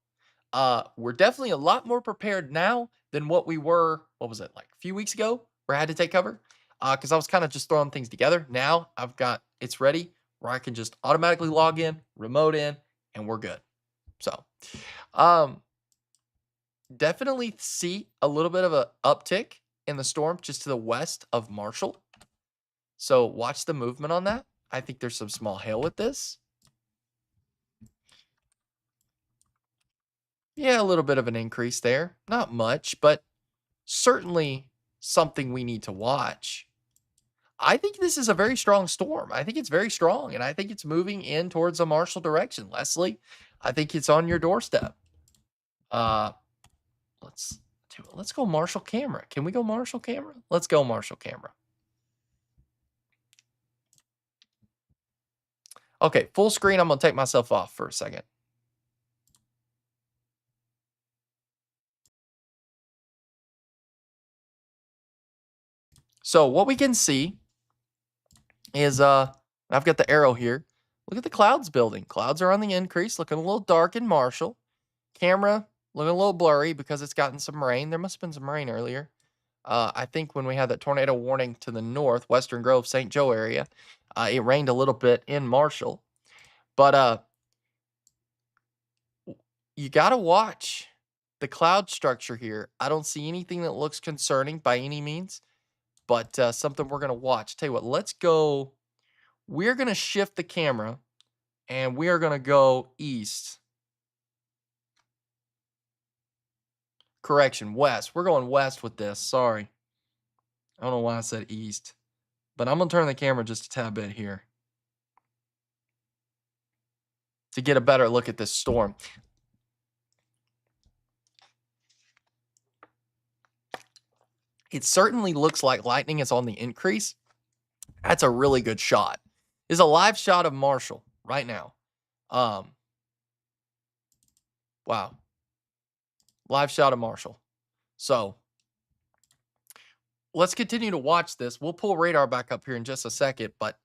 We're definitely a lot more prepared now than what we were, what was it, like a few weeks ago where I had to take cover? Because I was kind of just throwing things together. Now I've got it's ready where I can just automatically log in, remote in, and we're good. So, definitely see a little bit of a uptick in the storm just to the west of Marshall. So watch the movement on that. I think there's some small hail with this. Yeah, a little bit of an increase there. Not much, but certainly something we need to watch. I think this is a very strong storm. I think it's very strong, and I think it's moving in towards the Marshall direction. Leslie, I think it's on your doorstep. Uh, let's go Marshall camera. Can we go Marshall camera? Let's go Marshall camera. Okay, full screen. I'm gonna take myself off for a second. So what we can see is I've got the arrow here. Look at the clouds building. Clouds are on the increase, looking a little dark in Marshall. Camera looking a little blurry because it's gotten some rain. There must have been some rain earlier. I think when we had that tornado warning to the north, Western Grove, St. Joe area, it rained a little bit in Marshall. But you got to watch the cloud structure here. I don't see anything that looks concerning by any means, but something we're going to watch. Tell you what, let's go. We're going to shift the camera and we are going to go east. Correction, west. We're going west with this. Sorry. I don't know why I said east. But I'm going to turn the camera just a tad bit here to get a better look at this storm. It certainly looks like lightning is on the increase. That's a really good shot. This is a live shot of Marshall right now. Wow. Live shot of Marshall. So let's continue to watch this. We'll pull radar back up here in just a second, but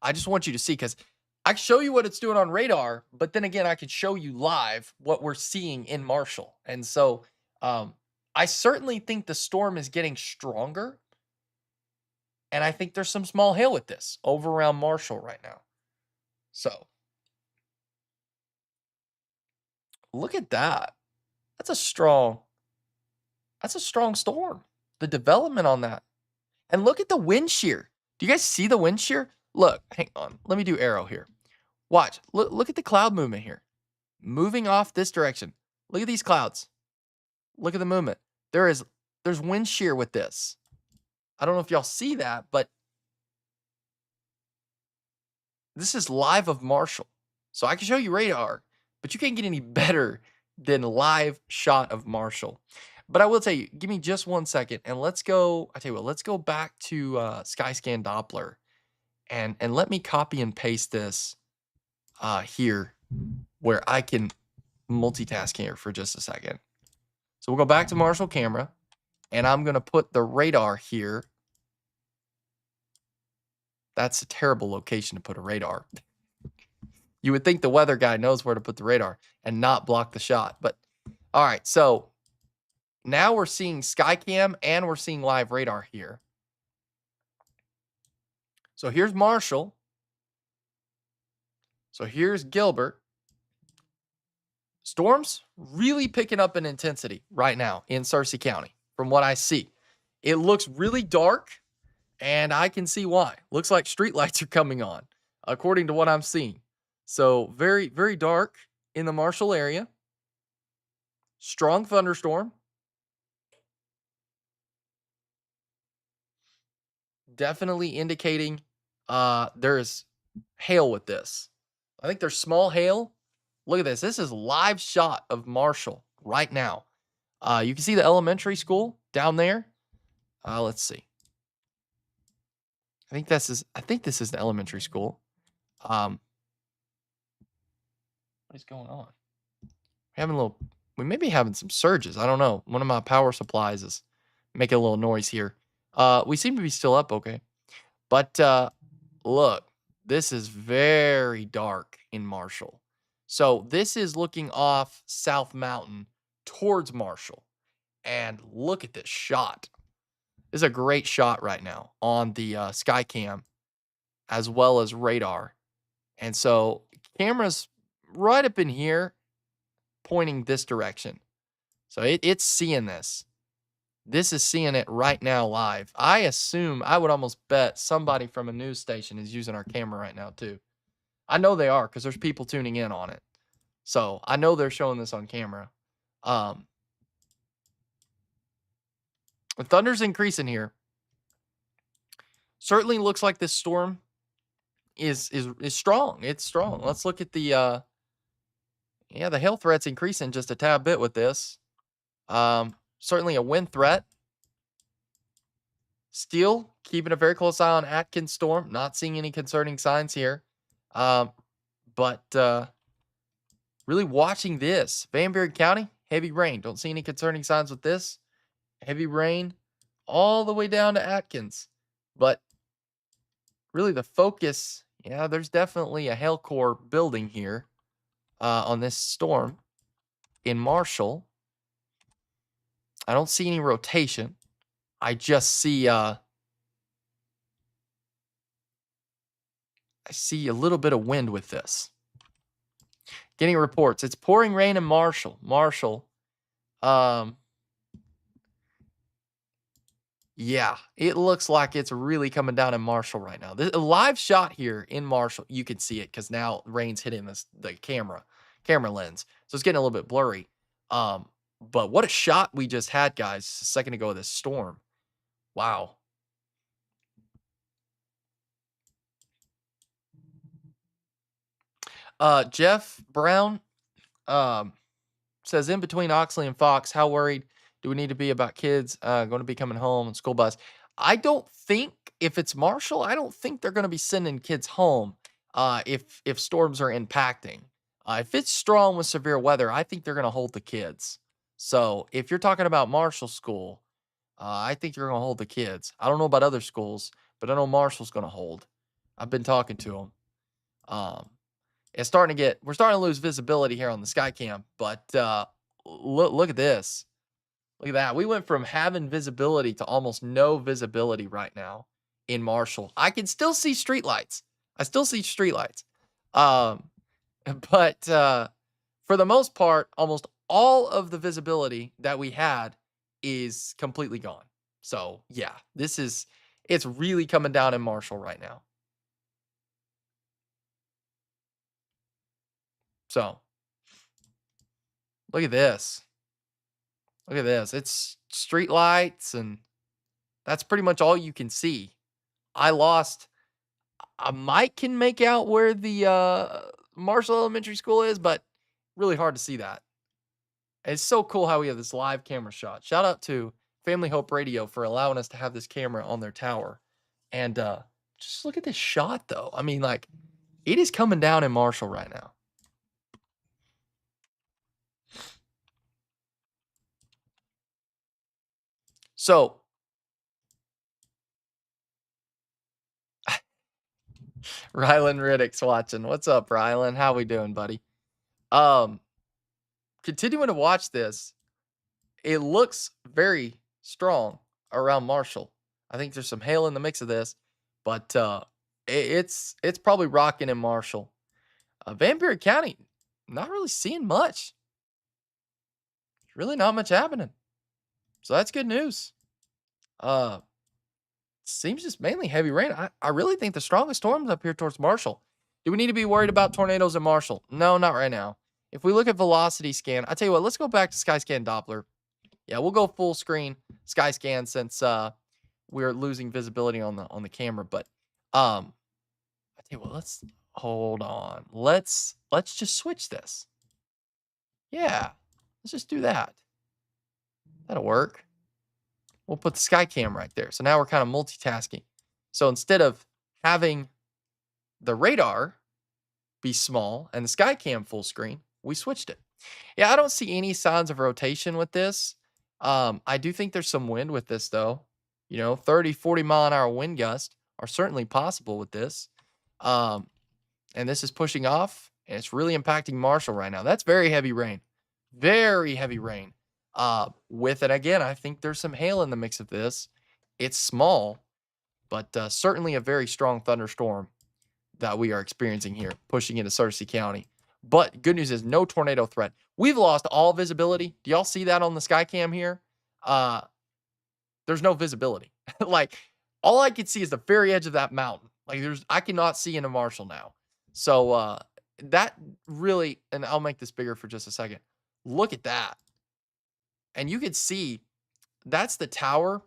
I just want you to see, because I can show you what it's doing on radar, but then again, I could show you live what we're seeing in Marshall. And so I certainly think the storm is getting stronger. And I think there's some small hail with this over around Marshall right now. So look at that. That's a strong storm. The development on that. And look at the wind shear. Do you guys see the wind shear? Look, hang on. Let me do arrow here. Watch. Look at the cloud movement here. Moving off this direction. Look at these clouds. Look at the movement. There's wind shear with this. I don't know if y'all see that, but this is live of Marshall. So I can show you radar, but you can't get any better than live shot of Marshall. But I will tell you, give me just 1 second, and let's go. I tell you what, let's go back to Skyscan Doppler, and let me copy and paste this here, where I can multitask here for just a second. So we'll go back to Marshall camera, and I'm gonna put the radar here. That's a terrible location to put a radar. You would think the weather guy knows where to put the radar and not block the shot. But all right, so now we're seeing Skycam and we're seeing live radar here. So here's Marshall. So here's Gilbert. Storms really picking up in intensity right now in Searcy County from what I see. It looks really dark, and I can see why. Looks like streetlights are coming on, according to what I'm seeing. So very, very dark in the Marshall area. Strong thunderstorm. Definitely indicating there's hail with this. I think there's small hail. Look at this. This is live shot of Marshall right now. You can see the elementary school down there. Let's see. I think this is the elementary school. What is going on? We may be having some surges. I don't know. One of my power supplies is making a little noise here. We seem to be still up okay. But look, this is very dark in Marshall. So this is looking off South Mountain towards Marshall. And look at this shot. This is a great shot right now on the Skycam as well as radar. And so camera's right up in here pointing this direction. So it's seeing this. This is seeing it right now live. I assume, I would almost bet somebody from a news station is using our camera right now too. I know they are because there's people tuning in on it. So I know they're showing this on camera. The thunder's increasing here. Certainly looks like this storm is strong. It's strong. Let's look at the the hail threat's increasing just a tad bit with this. Certainly a wind threat. Still keeping a very close eye on Atkins storm. Not seeing any concerning signs here. But really watching this. Van Buren County, heavy rain. Don't see any concerning signs with this. Heavy rain all the way down to Atkins. But really the focus, there's definitely a hail core building here on this storm in Marshall. I don't see any rotation. I just see I see a little bit of wind with this. Getting reports. It's pouring rain in Marshall. Yeah, it looks like it's really coming down in Marshall right now. A live shot here in Marshall. You can see it because now rain's hitting the camera lens. So it's getting a little bit blurry. But what a shot we just had, guys, a second ago of this storm. Wow. Jeff Brown um, says, in between Oxley and Fox, how worried do we need to be about kids going to be coming home on school bus? I don't think if it's Marshall, I don't think they're going to be sending kids home if storms are impacting. If it's strong with severe weather, I think they're going to hold the kids. So if you're talking about Marshall School, I think you're going to hold the kids. I don't know about other schools, but I know Marshall's going to hold. I've been talking to them. We're starting to lose visibility here on the Skycam, but look at this. Look at that. We went from having visibility to almost no visibility right now in Marshall. I can still see streetlights. I still see streetlights. Um, but for the most part, almost all of the visibility that we had is completely gone. So yeah, it's really coming down in Marshall right now. So look at this. Look at this. It's street lights, and that's pretty much all you can see. I lost. I might can make out where the Marshall Elementary School is, but really hard to see that. It's so cool how we have this live camera shot. Shout out to Family Hope Radio for allowing us to have this camera on their tower. And just look at this shot, though. I mean, like, it is coming down in Marshall right now. So, Rylan Riddick's watching. What's up, Rylan? How we doing, buddy? Um, Continuing to watch this, it looks very strong around Marshall. I think there's some hail in the mix of this, but it's probably rocking in Marshall. Van Buren County, not really seeing much. Really not much happening. So that's good news. Uh Seems just mainly heavy rain. I really think the strongest storm's up here towards Marshall. Do we need to be worried about tornadoes in Marshall? No, not right now. If we look at velocity scan, I tell you what, let's go back to Skyscan Doppler. Yeah, we'll go full screen Skyscan since we're losing visibility on the camera. But I tell you what, let's hold on. Let's just switch this. Yeah, let's just do that. That'll work. We'll put the Skycam right there. So now we're kind of multitasking. So instead of having the radar be small and the Skycam full screen, we switched it. Yeah, I don't see any signs of rotation with this. I do think there's some wind with this, though. 30, 40 mile an hour wind gusts are certainly possible with this. And this is pushing off, and it's really impacting Marshall right now. That's very heavy rain. Very heavy rain. With it, again, I think there's some hail in the mix of this. It's small, but certainly a very strong thunderstorm that we are experiencing here, pushing into Searcy County. But good news is no tornado threat. We've lost all visibility. Do y'all see that on the Skycam here? There's no visibility. Like, all I can see is the very edge of that mountain. Like, I cannot see into Marshall now. So that really, and I'll make this bigger for just a second. Look at that. And you can see that's the tower.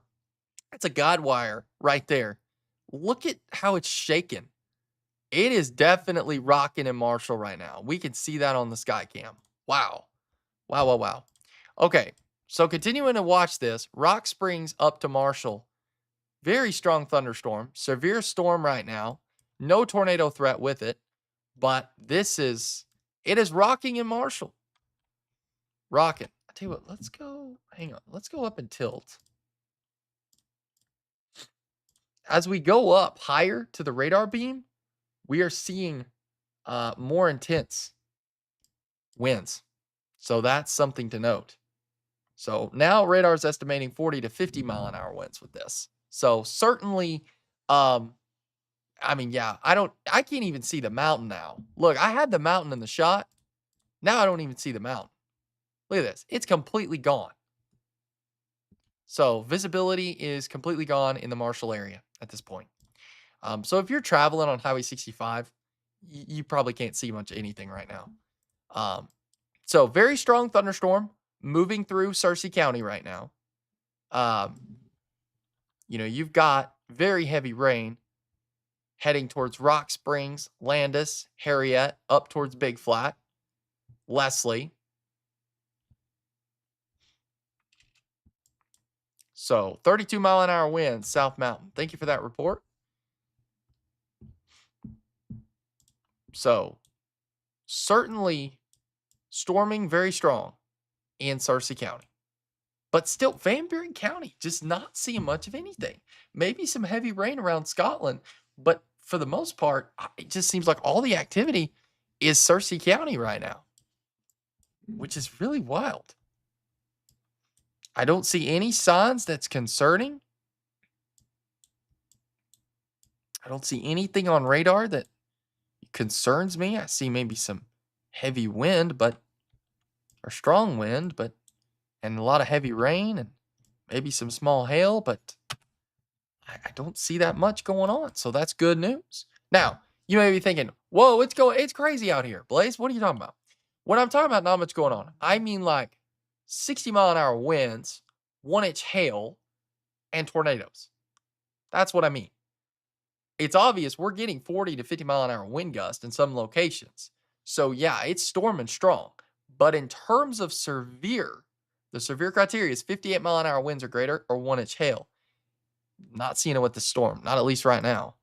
That's a guide wire right there. Look at how it's shaking. It is definitely rocking in Marshall right now. We can see that on the Skycam. Wow. Wow, wow, wow. Okay, so continuing to watch this, Rock Springs up to Marshall. Very strong thunderstorm. Severe storm right now. No tornado threat with it. But it is rocking in Marshall. Rocking. I tell you what, hang on. Let's go up and tilt. As we go up higher to the radar beam, we are seeing more intense winds. So that's something to note. So now radar is estimating 40 to 50 mile an hour winds with this. So certainly, I can't even see the mountain now. Look, I had the mountain in the shot. Now I don't even see the mountain. Look at this. It's completely gone. So visibility is completely gone in the Marshall area at this point. So if you're traveling on Highway 65, you probably can't see much of anything right now. So very strong thunderstorm moving through Searcy County right now. You've got very heavy rain heading towards Rock Springs, Landis, Harriet, up towards Big Flat, Leslie. So 32-mile-an-hour winds, South Mountain. Thank you for that report. So certainly storming very strong in Searcy County. But still, Van Buren County, just not seeing much of anything. Maybe some heavy rain around Scotland, but for the most part, it just seems like all the activity is Searcy County right now, which is really wild. I don't see any signs that's concerning. I don't see anything on radar that concerns me. I see maybe some heavy wind, or strong wind, and a lot of heavy rain and maybe some small hail, but I don't see that much going on. So that's good news. Now, you may be thinking, whoa, it's crazy out here. Blaze, what are you talking about? When I'm talking about not much going on, I mean like 60-mile-an-hour winds, 1-inch hail, and tornadoes. That's what I mean. It's obvious we're getting 40 to 50-mile-an-hour wind gusts in some locations. So yeah, it's storming strong. But in terms of severe, the severe criteria is 58-mile-an-hour winds or greater or 1-inch hail. Not seeing it with the storm, not at least right now.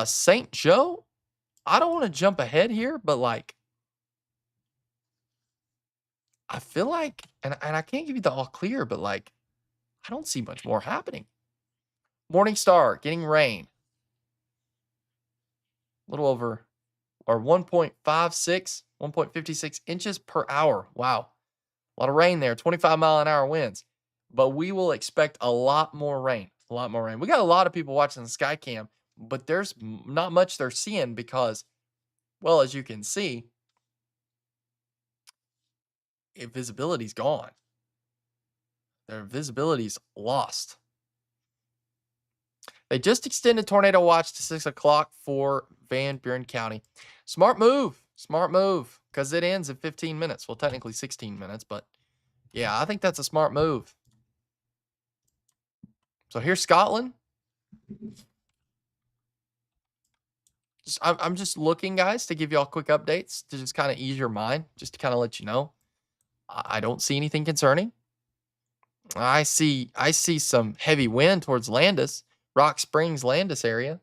St. Joe, I don't want to jump ahead here, but I feel like, and I can't give you the all clear, but I don't see much more happening. Morning Star getting rain. A little over, or 1.56 inches per hour. Wow. A lot of rain there, 25-mile-an-hour winds. But we will expect a lot more rain. A lot more rain. We got a lot of people watching the Skycam, but there's not much they're seeing because, well, as you can see, visibility's gone. Their visibility's lost. They just extended tornado watch to 6 o'clock for Van Buren County. Smart move. Smart move. Because it ends in 15 minutes. Well, technically 16 minutes, but yeah, I think that's a smart move. So here's Scotland. I'm just looking, guys, to give you all quick updates to just kind of ease your mind, just to kind of let you know. I don't see anything concerning. I see some heavy wind towards Landis, Rock Springs, Landis area.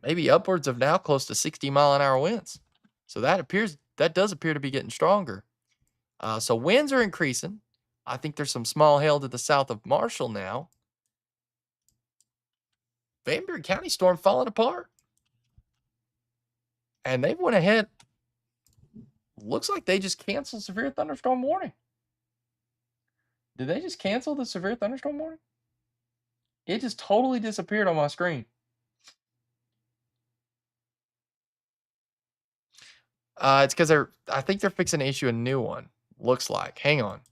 Maybe upwards of now close to 60-mile-an-hour winds. So that does appear to be getting stronger. So winds are increasing. I think there's some small hail to the south of Marshall now. Van Buren County storm falling apart. And they went ahead. Looks like they just canceled severe thunderstorm warning. Did they just cancel the severe thunderstorm warning? It just totally disappeared on my screen. It's because I think they're fixing to issue a new one. Looks like. Hang on.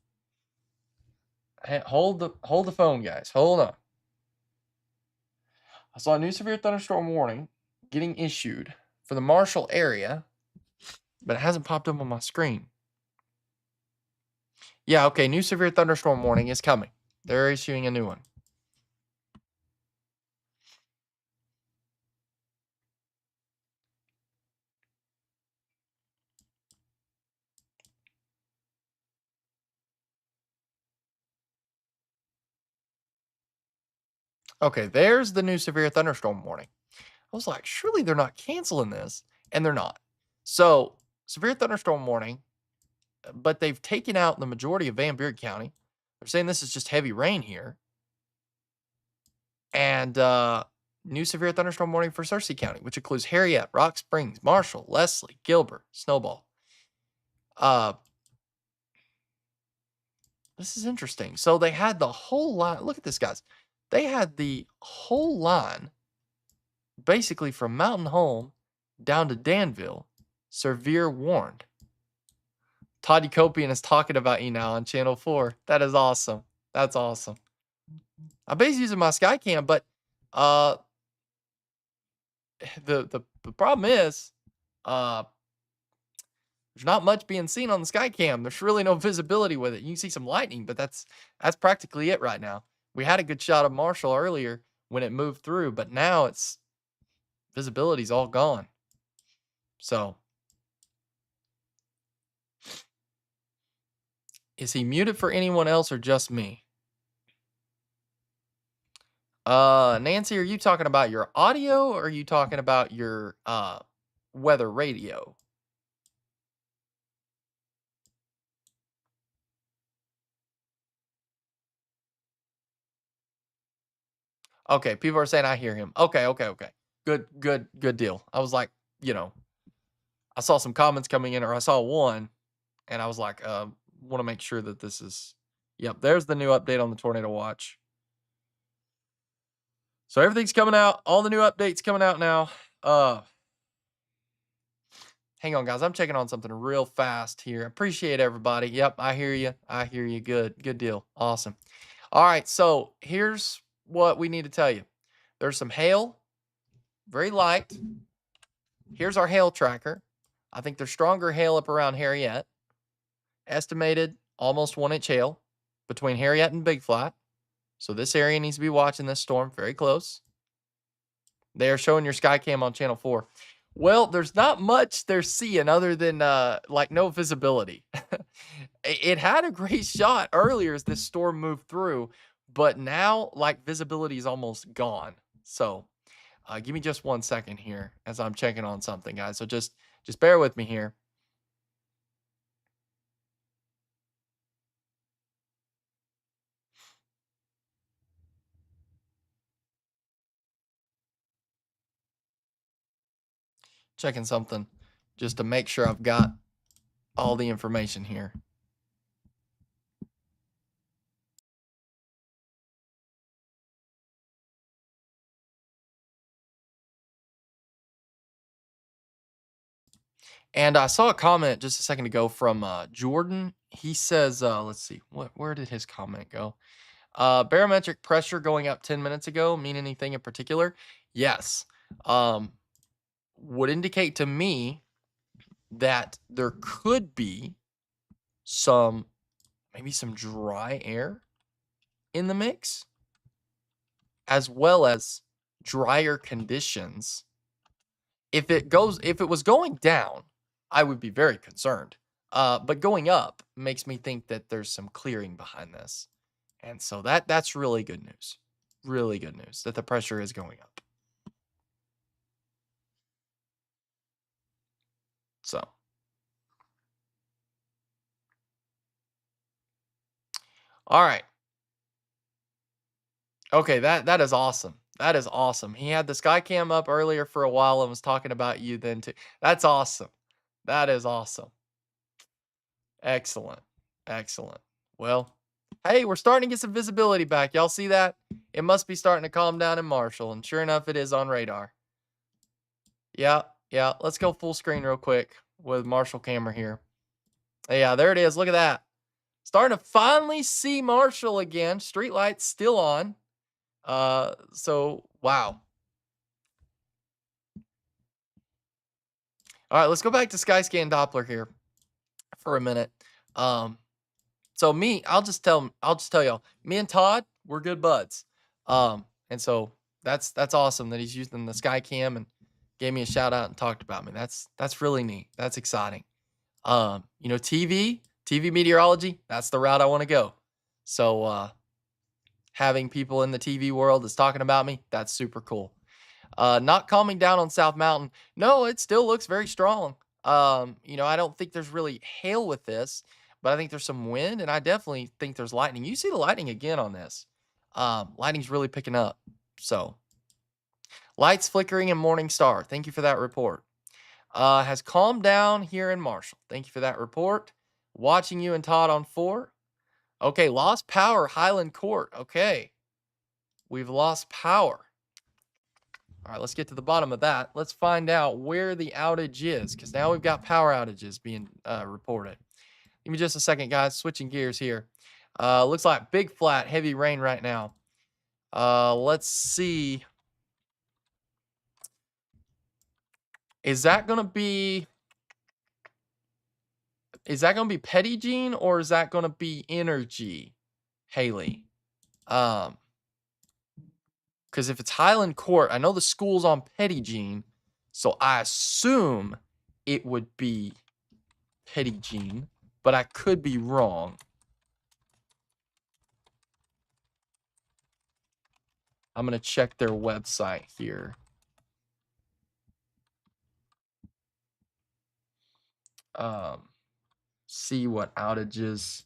Hold the phone, guys. Hold on. I saw a new severe thunderstorm warning getting issued for the Marshall area, but it hasn't popped up on my screen. Yeah, okay. New severe thunderstorm warning is coming. They're issuing a new one. Okay, there's the new severe thunderstorm warning. I was like, surely they're not canceling this, and they're not. So, severe thunderstorm warning, but they've taken out the majority of Van Buren County. They're saying this is just heavy rain here. And new severe thunderstorm warning for Searcy County, which includes Harriet, Rock Springs, Marshall, Leslie, Gilbert, Snowball. This is interesting. So they had the whole line. Look at this, guys. They had the whole line basically from Mountain Home down to Danville, severe warned. Todd Yacopian is talking about you now on Channel 4. That is awesome. That's awesome. I'm basically using my Skycam, but the problem is There's not much being seen on the Skycam. There's really no visibility with it. You can see some lightning, but that's practically it right now. We had a good shot of Marshall earlier when it moved through, but now it's visibility's all gone. So, is he muted for anyone else or just me? Nancy, are you talking about your audio or are you talking about your weather radio? Okay, people are saying I hear him. Okay, okay, okay. Good deal. I was like, I saw some comments coming in, or I saw one, and I was like, want to make sure that this is. Yep, there's the new update on the tornado watch. So everything's coming out. All the new updates coming out now. Hang on, guys. I'm checking on something real fast here. Appreciate everybody. Yep, I hear you. I hear you. Good deal. Awesome. All right, so here's what we need to tell you. There's some hail, very light. Here's our hail tracker. I think there's stronger hail up around Harriet. Estimated almost 1-inch hail between Harriet and Big Flat. So this area needs to be watching this storm very close. They are showing your Skycam on channel 4. Well, there's not much they're seeing other than like no visibility. It had a great shot earlier as this storm moved through, but now like visibility is almost gone. So give me just 1 second here as I'm checking on something, guys. So just bear with me here. Checking something just to make sure I've got all the information here. And I saw a comment just a second ago from Jordan. He says, let's see, where did his comment go? Barometric pressure going up 10 minutes ago mean anything in particular? Yes. Would indicate to me that there could be maybe some dry air in the mix, as well as drier conditions. If it was going down, I would be very concerned. But going up makes me think that there's some clearing behind this. And so that's really good news. Really good news that the pressure is going up. So all right. Okay, that is awesome. That is awesome. He had the Skycam up earlier for a while and was talking about you then too. That's awesome. That is awesome. Excellent. Excellent. Well, hey, we're starting to get some visibility back. Y'all see that? It must be starting to calm down in Marshall, and sure enough, it is on radar. Yeah, yeah. Let's go full screen real quick with Marshall camera here. Yeah, there it is. Look at that. Starting to finally see Marshall again. Street lights still on. So wow. All right, let's go back to Skyscan Doppler here for a minute. So I'll just tell y'all, me and Todd, we're good buds. And so that's awesome that he's using the Skycam and gave me a shout out and talked about me. That's really neat. That's exciting. TV meteorology, that's the route I want to go. So having people in the TV world that's talking about me, that's super cool. Not calming down on South Mountain. No, it still looks very strong. I don't think there's really hail with this, but I think there's some wind, and I definitely think there's lightning. You see the lightning again on this. Lightning's really picking up. So, lights flickering in Morning Star. Thank you for that report. Has calmed down here in Marshall. Thank you for that report. Watching you and Todd on 4. Okay, lost power, Highland Court. Okay. We've lost power. All right, let's get to the bottom of that. Let's find out where the outage is, because now we've got power outages being reported. Give me just a second, guys. Switching gears here. Looks like Big Flat, heavy rain right now. Let's see. Is that going to be... Is that gonna be Petty Gene or is that gonna be Energy, Haley? Um, because if it's Highland Court, I know the school's on Petty Gene, so I assume it would be Petty Gene, but I could be wrong. I'm gonna check their website here. See what outages.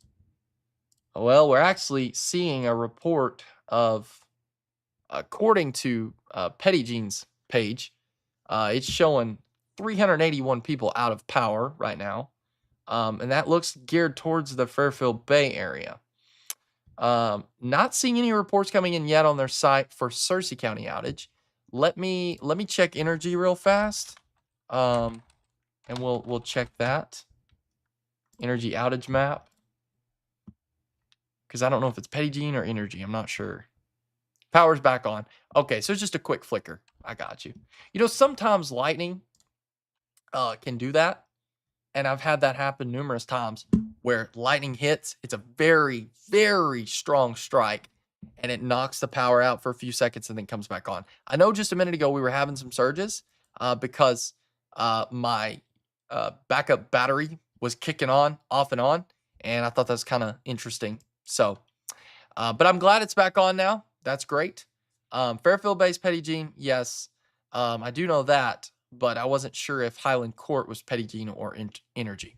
Well, we're actually seeing a report of, according to Petty Gene's page, it's showing 381 people out of power right now. And that looks geared towards the Fairfield Bay area. Not seeing any reports coming in yet on their site for Searcy County outage. Let me check Energy real fast. And we'll check that. Energy outage map. Because I don't know if it's Petty Gene or Energy. I'm not sure. Power's back on. Okay, so it's just a quick flicker. I got you. You know, sometimes lightning can do that. And I've had that happen numerous times where lightning hits. It's a very, very strong strike. And it knocks the power out for a few seconds and then comes back on. I know just a minute ago we were having some surges because my backup battery was kicking on, off and on. And I thought that was kind of interesting. So, but I'm glad it's back on now. That's great. Fairfield Bay's Petty Gene, yes. I do know that, but I wasn't sure if Highland Court was Petty Gene or Energy.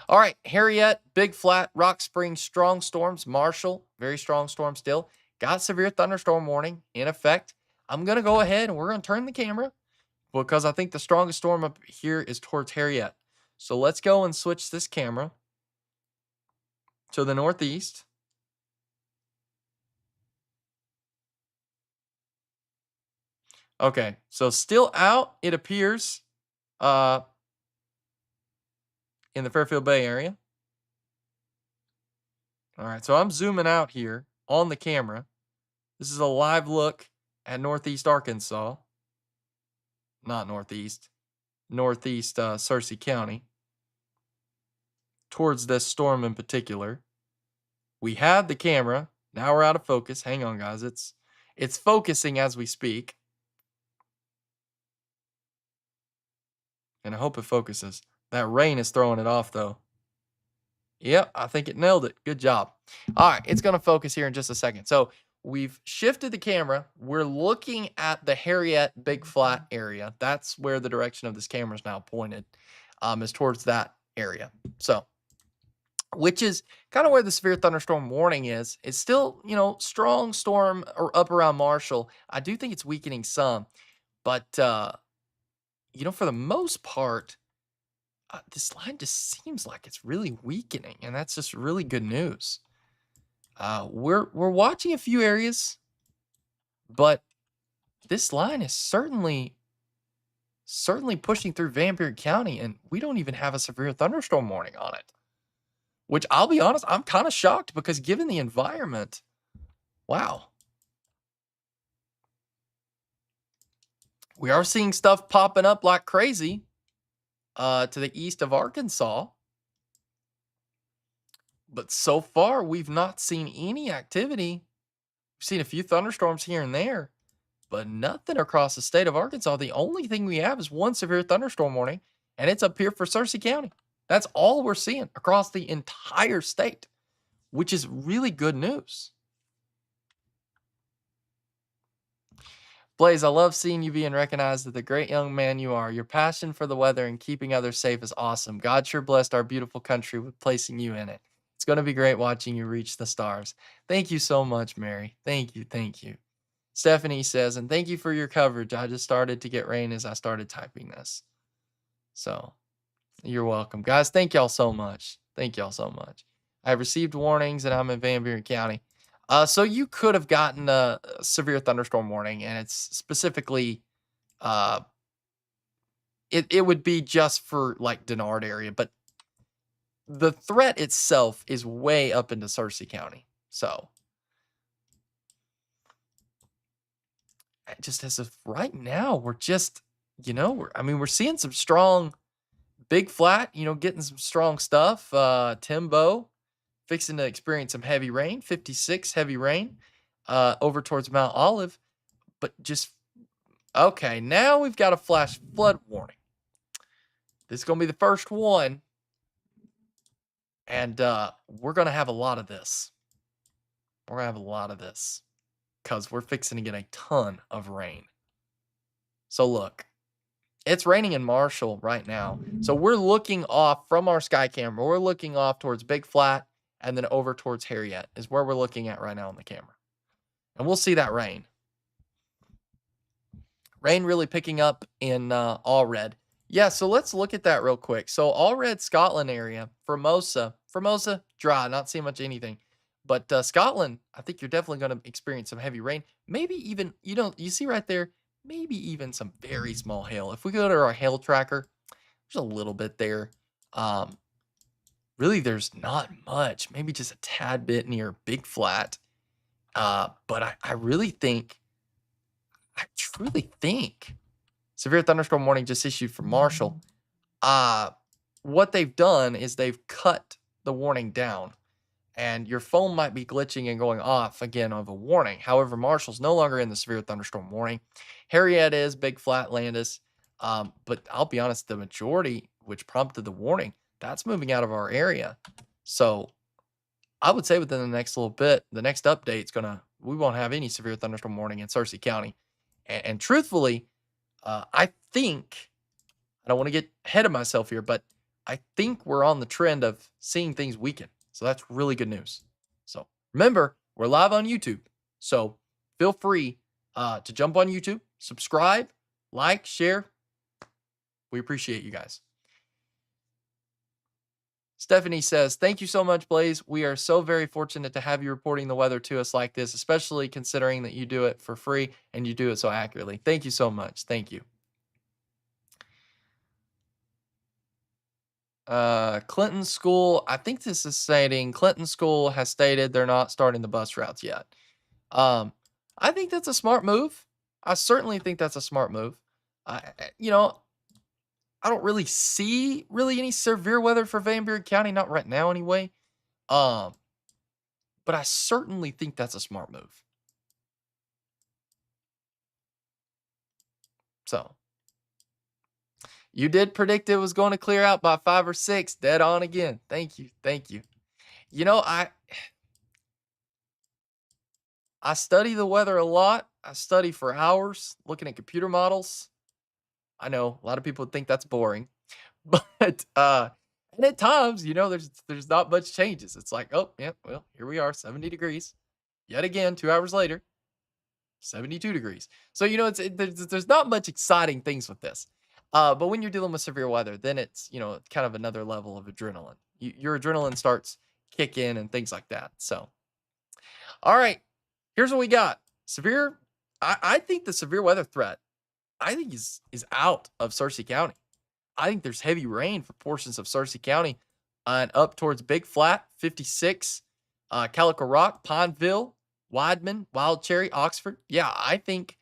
All right, Harriet, Big Flat, Rock Springs, strong storms. Marshall, very strong storm still. Got severe thunderstorm warning in effect. I'm going to go ahead and we're going to turn the camera because I think the strongest storm up here is towards Harriet. So let's go and switch this camera to the northeast. Okay, so still out, it appears, in the Fairfield Bay area. All right, so I'm zooming out here on the camera. This is a live look at northeast Arkansas. Not northeast. Northeast Searcy County. Towards this storm in particular. We had the camera. Now we're out of focus. Hang on, guys. It's focusing as we speak. And I hope it focuses. That rain is throwing it off, though. Yep, I think it nailed it. Good job. All right, it's going to focus here in just a second. So we've shifted the camera. We're looking at the Harriet Big Flat area. That's where the direction of this camera is now pointed, is towards that area. So, which is kind of where the severe thunderstorm warning is. It's still, you know, strong storm or up around Marshall. I do think it's weakening some, but you know, for the most part, this line just seems like it's really weakening, and that's just really good news. We're watching a few areas, but this line is certainly pushing through Van Buren County, and we don't even have a severe thunderstorm warning on it. Which I'll be honest, I'm kind of shocked because given the environment, wow. We are seeing stuff popping up like crazy to the east of Arkansas. But so far, we've not seen any activity. We've seen a few thunderstorms here and there, but nothing across the state of Arkansas. The only thing we have is one severe thunderstorm warning, and it's up here for Searcy County. That's all we're seeing across the entire state, which is really good news. Blaze, I love seeing you being recognized as the great young man you are. Your passion for the weather and keeping others safe is awesome. God sure blessed our beautiful country with placing you in it. It's going to be great watching you reach the stars. Thank you so much, Mary. Thank you. Thank you. Stephanie says, and thank you for your coverage. I just started to get rain as I started typing this. So you're welcome. Guys, thank y'all so much. Thank y'all so much. I received warnings and I'm in Van Buren County. So you could have gotten a severe thunderstorm warning, and it's specifically, it would be just for like Denard area, but the threat itself is way up into Searcy County. So just as of right now, we're just, you know, we're seeing some strong Big Flat, getting some strong stuff. Timbo fixing to experience some heavy rain, 56 heavy rain over towards Mount Olive. But just, okay, now we've got a flash flood warning. This is going to be the first one. And we're going to have a lot of this. We're going to have a lot of this because we're fixing to get a ton of rain. So look, it's raining in Marshall right now. So we're looking off from our sky camera. We're looking off towards Big Flat and then over towards Harriet is where we're looking at right now on the camera. And we'll see that rain. Rain really picking up in Allred. Yeah, so let's look at that real quick. So Allred, Scotland area, Formosa, dry, not seeing much anything. But Scotland, I think you're definitely going to experience some heavy rain. Maybe even, you see right there, maybe even some very small hail. If we go to our hail tracker, there's a little bit there. Really, there's not much. Maybe just a tad bit near Big Flat. But I really think, I truly think severe thunderstorm warning just issued from Marshall. What they've done is they've cut the warning down. And your phone might be glitching and going off again of a warning. However, Marshall's no longer in the severe thunderstorm warning. Harriet is, Big Flat, Landis. But I'll be honest, the majority, which prompted the warning, that's moving out of our area. So I would say within the next little bit, the next update's we won't have any severe thunderstorm warning in Searcy County. And truthfully, I think, I don't want to get ahead of myself here, but I think we're on the trend of seeing things weaken. So that's really good news. So remember, we're live on YouTube. So feel free to jump on YouTube, subscribe, like, share. We appreciate you guys. Stephanie says, thank you so much, Blaze. We are so very fortunate to have you reporting the weather to us like this, especially considering that you do it for free and you do it so accurately. Thank you so much. Thank you. Clinton School, I think this is stating Clinton School has stated they're not starting the bus routes yet. I think that's a smart move. I certainly think that's a smart move. I don't really see any severe weather for Van Buren County, not right now anyway. But I certainly think that's a smart move. So you did predict it was going to clear out by 5 or 6. Dead on again. Thank you. Thank you. I study the weather a lot. I study for hours looking at computer models. I know a lot of people would think that's boring, but and at times, there's not much changes. It's like, oh, yeah, well, here we are, 70 degrees. Yet again, 2 hours later, 72 degrees. So, there's not much exciting things with this. But when you're dealing with severe weather, then it's, kind of another level of adrenaline. Your adrenaline starts kick in and things like that. So, all right, here's what we got. I think the severe weather threat, I think is out of Searcy County. I think there's heavy rain for portions of Searcy County and up towards Big Flat, 56, Calico Rock, Pineville, Wideman, Wild Cherry, Oxford. Yeah, I think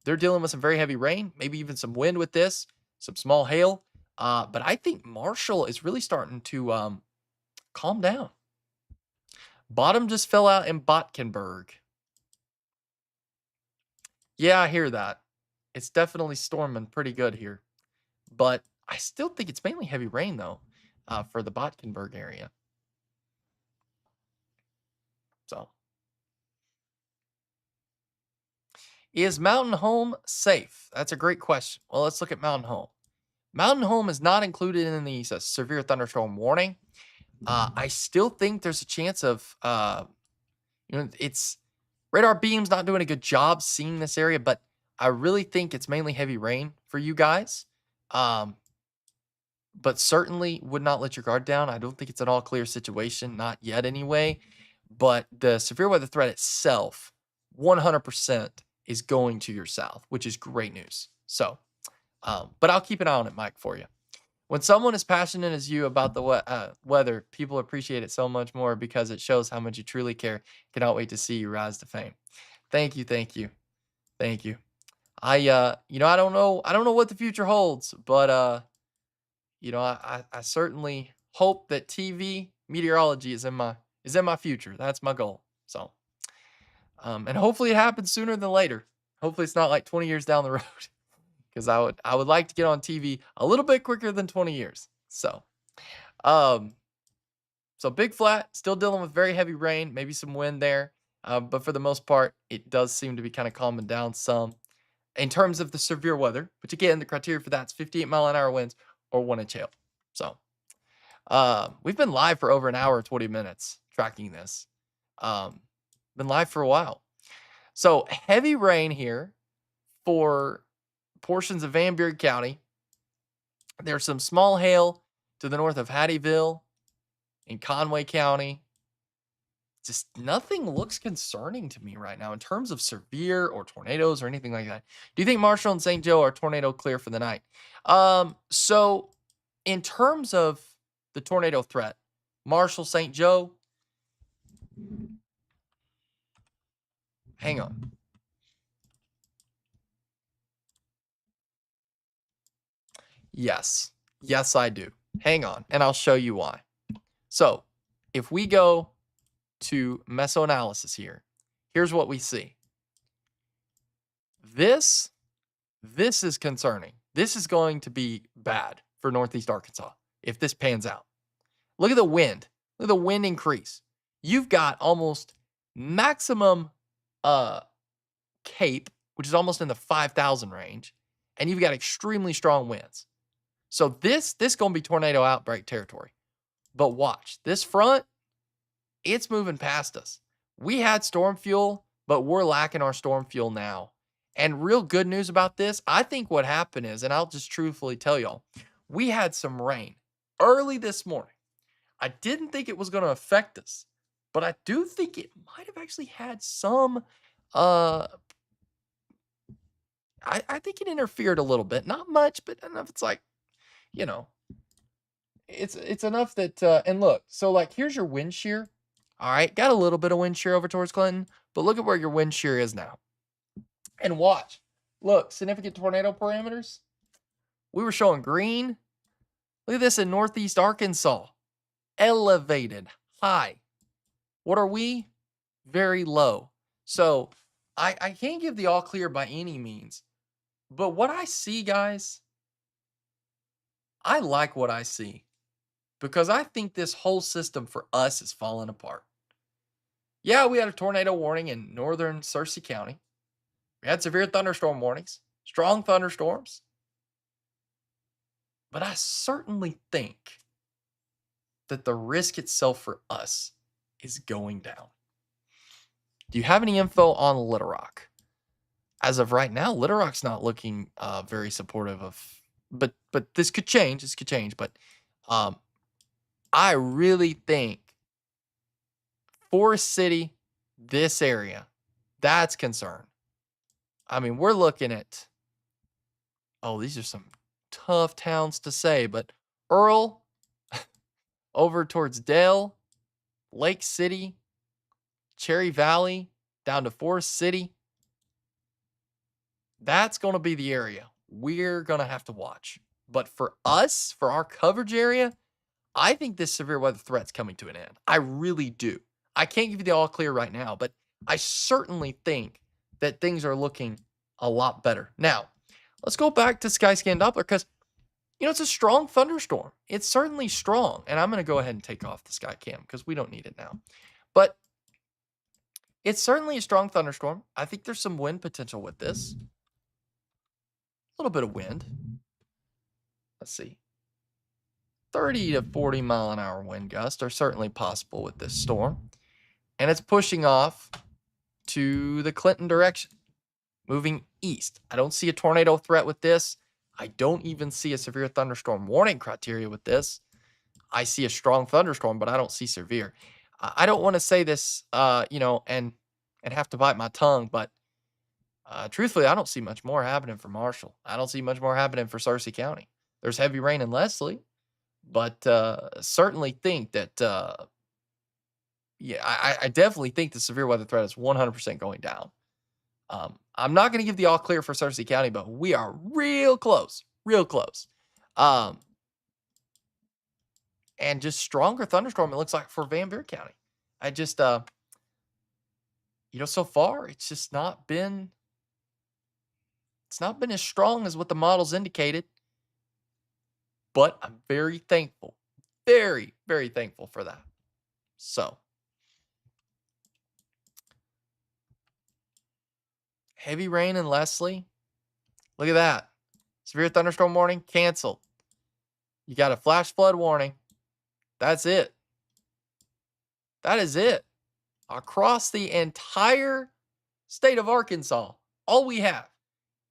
they're dealing with some very heavy rain, maybe even some wind with this, some small hail. But I think Marshall is really starting to calm down. Bottom just fell out in Botkenberg. Yeah, I hear that. It's definitely storming pretty good here. But I still think it's mainly heavy rain, though, for the Botkenberg area. So, is Mountain Home safe? That's a great question. Well, let's look at Mountain Home. Mountain Home is not included in the severe thunderstorm warning. I still think there's a chance of, it's radar beam's not doing a good job seeing this area, but I really think it's mainly heavy rain for you guys. But certainly would not let your guard down. I don't think it's an all clear situation, not yet anyway. But the severe weather threat itself, 100% is going to your south, which is great news. So, but I'll keep an eye on it, Mike, for you. When someone as passionate as you about the weather, people appreciate it so much more because it shows how much you truly care. Cannot wait to see you rise to fame. Thank you, thank you, thank you. I don't know what the future holds, but I certainly hope that TV meteorology is in my future. That's my goal. So, and hopefully it happens sooner than later. Hopefully it's not like 20 years down the road, because I would like to get on TV a little bit quicker than 20 years. Um, so Big Flat still dealing with very heavy rain, maybe some wind there, but for the most part, it does seem to be kind of calming down some. In terms of the severe weather, which again, the criteria for that's 58-mile-an-hour winds or 1-inch hail. So, we've been live for over an hour and 20 minutes tracking this. Um, been live for a while. So heavy rain here for portions of Van Buren County. There's some small hail to the north of Hattieville in Conway County. Just nothing looks concerning to me right now in terms of severe or tornadoes or anything like that. Do you think Marshall and St. Joe are tornado clear for the night? So in terms of the tornado threat, Marshall, St. Joe, hang on. Yes. Yes, I do. Hang on, and I'll show you why. So if we go to mesoanalysis here, here's what we see. This is concerning. This is going to be bad for Northeast Arkansas if this pans out. Look at the wind. Look at the wind increase. You've got almost maximum Cape, which is almost in the 5,000 range, and you've got extremely strong winds. So this going to be tornado outbreak territory. But watch, this front, it's moving past us. We had storm fuel, but we're lacking our storm fuel now. And real good news about this, I think what happened is, and I'll just truthfully tell y'all, we had some rain early this morning. I didn't think it was going to affect us, but I do think it might have actually had some, I think it interfered a little bit. Not much, but enough. It's like, you know, it's enough that, and look, so like, here's your wind shear. All right, got a little bit of wind shear over towards Clinton, but look at where your wind shear is now. And watch, look, significant tornado parameters. We were showing green. Look at this in Northeast Arkansas. Elevated, high. What are we? Very low. So I can't give the all clear by any means. But what I see, guys, I like what I see. Because I think this whole system for us is falling apart. Yeah, we had a tornado warning in northern Searcy County. We had severe thunderstorm warnings, strong thunderstorms. But I certainly think that the risk itself for us is going down. Do you have any info on Little Rock? As of right now, Little Rock's not looking very supportive of, but this could change. This could change. But I really think Forest City, this area, that's concern. I mean, we're looking at, these are some tough towns to say, but Earl, over towards Dale, Lake City, Cherry Valley, down to Forest City. That's going to be the area we're going to have to watch. But for us, for our coverage area, I think this severe weather threat's coming to an end. I really do. I can't give you the all clear right now, but I certainly think that things are looking a lot better. Now, let's go back to Skyscan Doppler because, it's a strong thunderstorm. It's certainly strong. And I'm going to go ahead and take off the Skycam because we don't need it now. But it's certainly a strong thunderstorm. I think there's some wind potential with this. A little bit of wind. Let's see. 30 to 40 mile an hour wind gusts are certainly possible with this storm. And it's pushing off to the Clinton direction, moving east. I don't see a tornado threat with this. I don't even see a severe thunderstorm warning criteria with this. I see a strong thunderstorm, but I don't see severe. I don't want to say this, and have to bite my tongue, but truthfully, I don't see much more happening for Marshall. I don't see much more happening for Searcy County. There's heavy rain in Leslie, but certainly think that, I definitely think the severe weather threat is 100% going down. I'm not going to give the all clear for Searcy County, but we are real close, real close. and just stronger thunderstorm, it looks like, for Van Buren County. I just, so far, it's not been as strong as what the models indicated, but I'm very thankful. Very, very thankful for that. So, heavy rain in Leslie. Look at that. Severe thunderstorm warning canceled. You got a flash flood warning. That's it. That is it. Across the entire state of Arkansas, all we have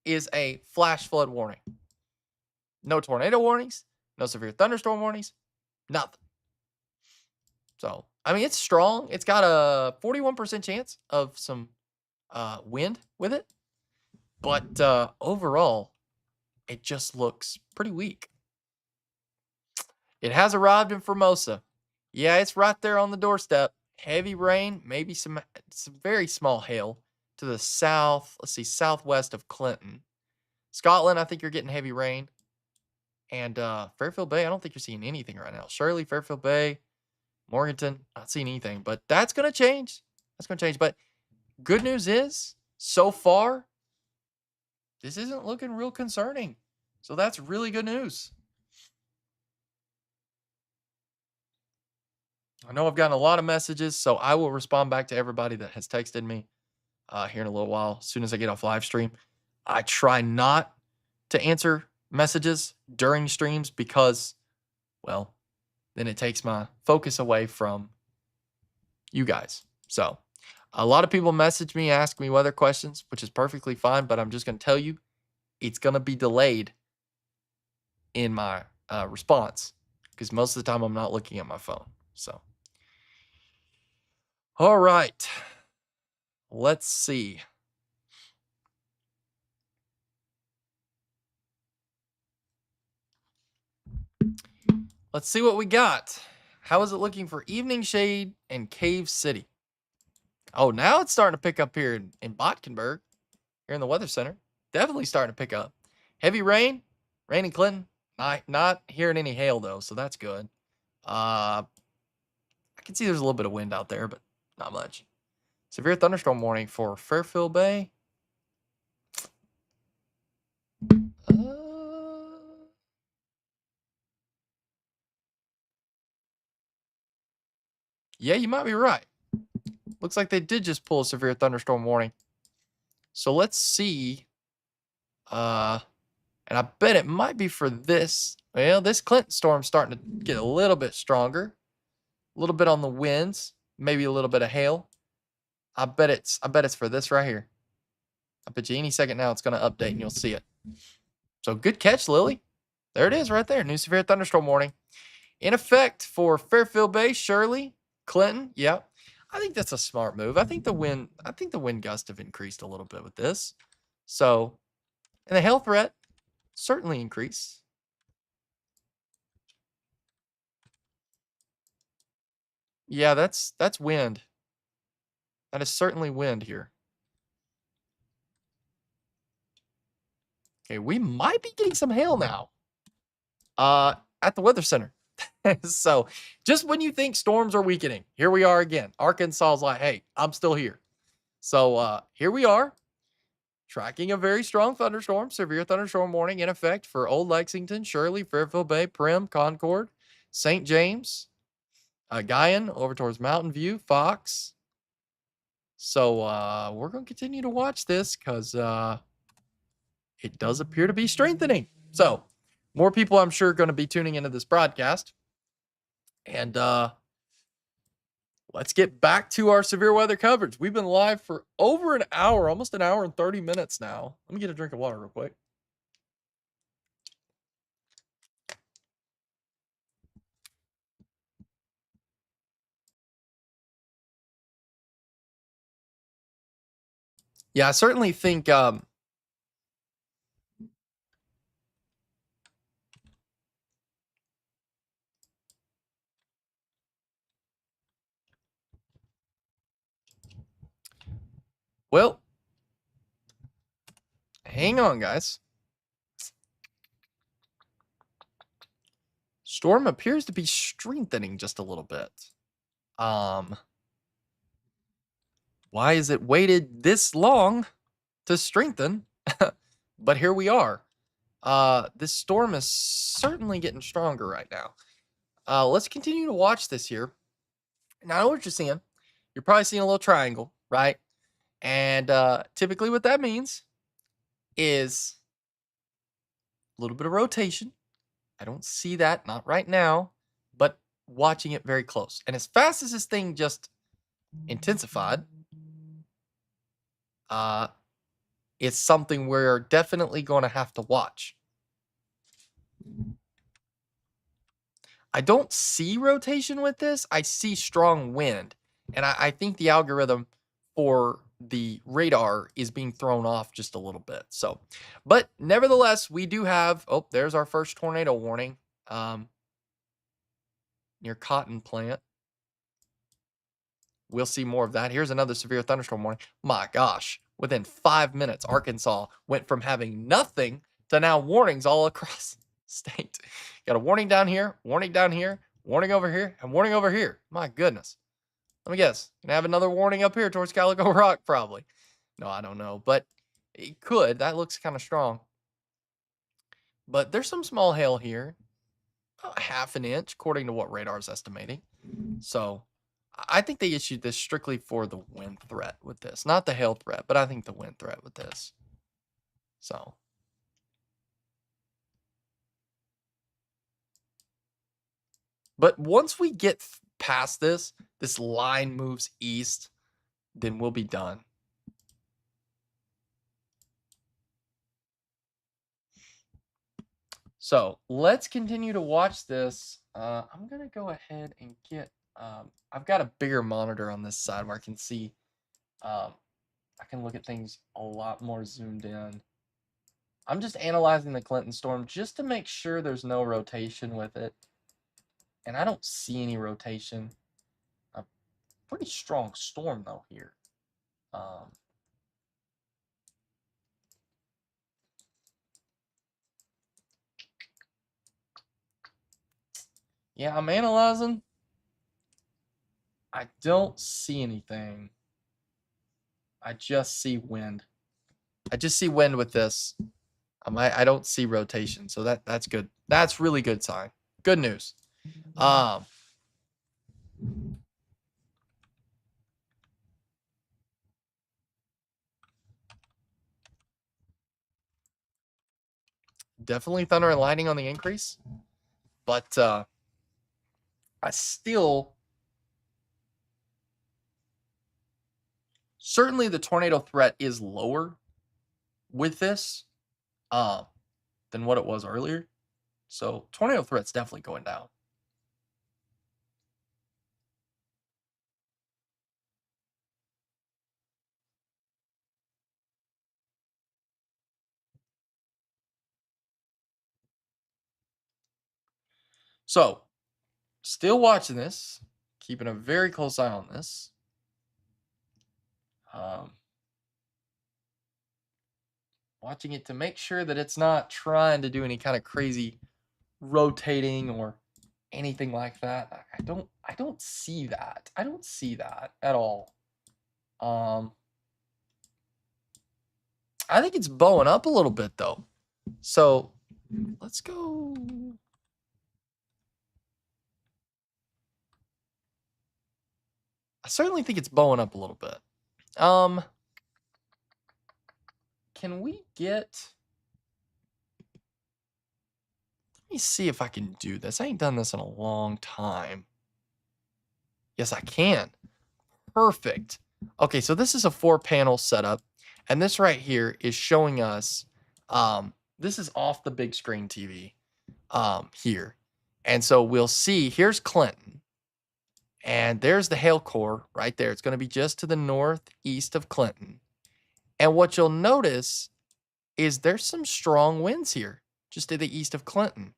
is a flash flood warning. No tornado warnings, no severe thunderstorm warnings, nothing. So, I mean, it's strong. It's got a 41% chance of some wind with it. But overall, it just looks pretty weak. It has arrived in Formosa. Yeah, it's right there on the doorstep. Heavy rain, maybe some very small hail to the south. Let's see, southwest of Clinton. Scotland, I think you're getting heavy rain. And Fairfield Bay, I don't think you're seeing anything right now. Shirley, Fairfield Bay, Morganton, not seeing anything. But that's going to change. That's going to change. But good news is, so far, this isn't looking real concerning. So that's really good news. I know I've gotten a lot of messages, so I will respond back to everybody that has texted me here in a little while, as soon as I get off live stream. I try not to answer messages during streams because, well, then it takes my focus away from you guys. So a lot of people message me, ask me weather questions, which is perfectly fine, but I'm just going to tell you, it's going to be delayed in my response because most of the time I'm not looking at my phone. So, all right, let's see. Let's see what we got. How is it looking for Evening Shade and Cave City? Oh, now it's starting to pick up here in Botkenberg, here in the Weather Center. Definitely starting to pick up. Heavy rain in Clinton. Not hearing any hail, though, so that's good. I can see there's a little bit of wind out there, but not much. Severe thunderstorm warning for Fairfield Bay. Yeah, you might be right. Looks like they did just pull a severe thunderstorm warning. So let's see. And I bet it might be for this. Well, this Clinton storm's starting to get a little bit stronger. A little bit on the winds, maybe a little bit of hail. I bet it's for this right here. I bet you any second now it's going to update and you'll see it. So good catch, Lily. There it is right there. New severe thunderstorm warning. In effect for Fairfield Bay, Shirley, Clinton. Yeah. I think that's a smart move. I think the wind gusts have increased a little bit with this. So, and the hail threat certainly increased. Yeah, that's wind. That is certainly wind here. Okay, we might be getting some hail now. At the Weather Center. So, just when you think storms are weakening, here we are again. Arkansas is like, hey, I'm still here. So, here we are, tracking a very strong thunderstorm, severe thunderstorm warning in effect for Old Lexington, Shirley, Fairfield Bay, Primm, Concord, St. James, Guyan, over towards Mountain View, Fox. So, we're going to continue to watch this because it does appear to be strengthening. So, more people, I'm sure, are going to be tuning into this broadcast. And let's get back to our severe weather coverage. We've been live for over an hour, almost an hour and 30 minutes now. Let me get a drink of water real quick. Yeah, I certainly think well, hang on, guys. Storm appears to be strengthening just a little bit. Why is it waited this long to strengthen? But here we are. This storm is certainly getting stronger right now. Let's continue to watch this here. Now, I know what you're seeing. You're probably seeing a little triangle, right? And typically what that means is a little bit of rotation. I don't see that, not right now, but watching it very close. And as fast as this thing just intensified, it's something we're definitely going to have to watch. I don't see rotation with this. I see strong wind. And I think the algorithm for the radar is being thrown off just a little bit. So, but nevertheless, we do have, oh, there's our first tornado warning near cotton plant. We'll see more of that. Here's another severe thunderstorm warning. My gosh, within 5 minutes, Arkansas went from having nothing to now warnings all across the state. Got a warning down here, warning over here, and warning over here. My goodness. Let me guess. Gonna have another warning up here towards Calico Rock, probably. No, I don't know, but it could. That looks kind of strong. But there's some small hail here. About 1/2 inch, according to what radar's estimating. So I think they issued this strictly for the wind threat with this. Not the hail threat, but I think the wind threat with this. So. But once we get past this line moves east, then we'll be done. So let's continue to watch this. I'm going to go ahead and get, I've got a bigger monitor on this side where I can see, I can look at things a lot more zoomed in. I'm just analyzing the Clinton storm just to make sure there's no rotation with it. And I don't see any rotation. A pretty strong storm though here. Yeah, I'm analyzing. I don't see anything. I just see wind. I just see wind with this. I don't see rotation, so that's good. That's really good sign. Good news. Definitely thunder and lightning on the increase, but I still certainly the tornado threat is lower with this than what it was earlier. So tornado threat's definitely going down. So still watching this, keeping a very close eye on this. Watching it to make sure that it's not trying to do any kind of crazy rotating or anything like that. I don't see that. I don't see that at all. I think it's bowing up a little bit though. So let's go. I certainly think it's bowing up a little bit. Can we get, let me see if I can do this. I ain't done this in a long time. Yes, I can. Perfect. Okay, so this is a 4-panel setup, and this right here is showing us, this is off the big screen TV here. And so we'll see, here's Clinton, and there's the hail core right there. It's going to be just to the northeast of Clinton. And what you'll notice is there's some strong winds here, just to the east of Clinton.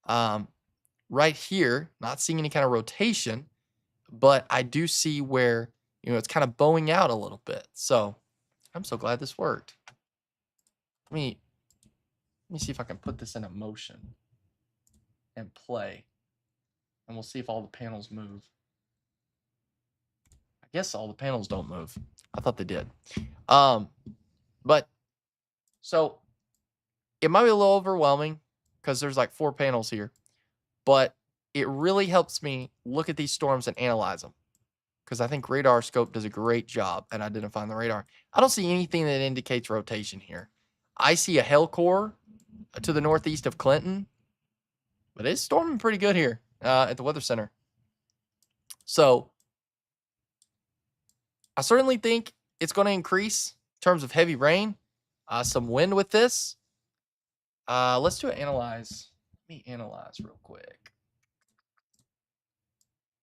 Right here, not seeing any kind of rotation, but I do see where, it's kind of bowing out a little bit. So I'm so glad this worked. Let me see if I can put this into motion. and play. And we'll see if all the panels move. I guess all the panels don't move. I thought they did. But so it might be a little overwhelming because there's like 4 panels here, but it really helps me look at these storms and analyze them because I think Radar Scope does a great job at identifying the radar. I don't see anything that indicates rotation here. I see a hail core to the northeast of Clinton, but it's storming pretty good here at the Weather Center. So I certainly think it's going to increase in terms of heavy rain, some wind with this. Let's do an analyze. Let me analyze real quick.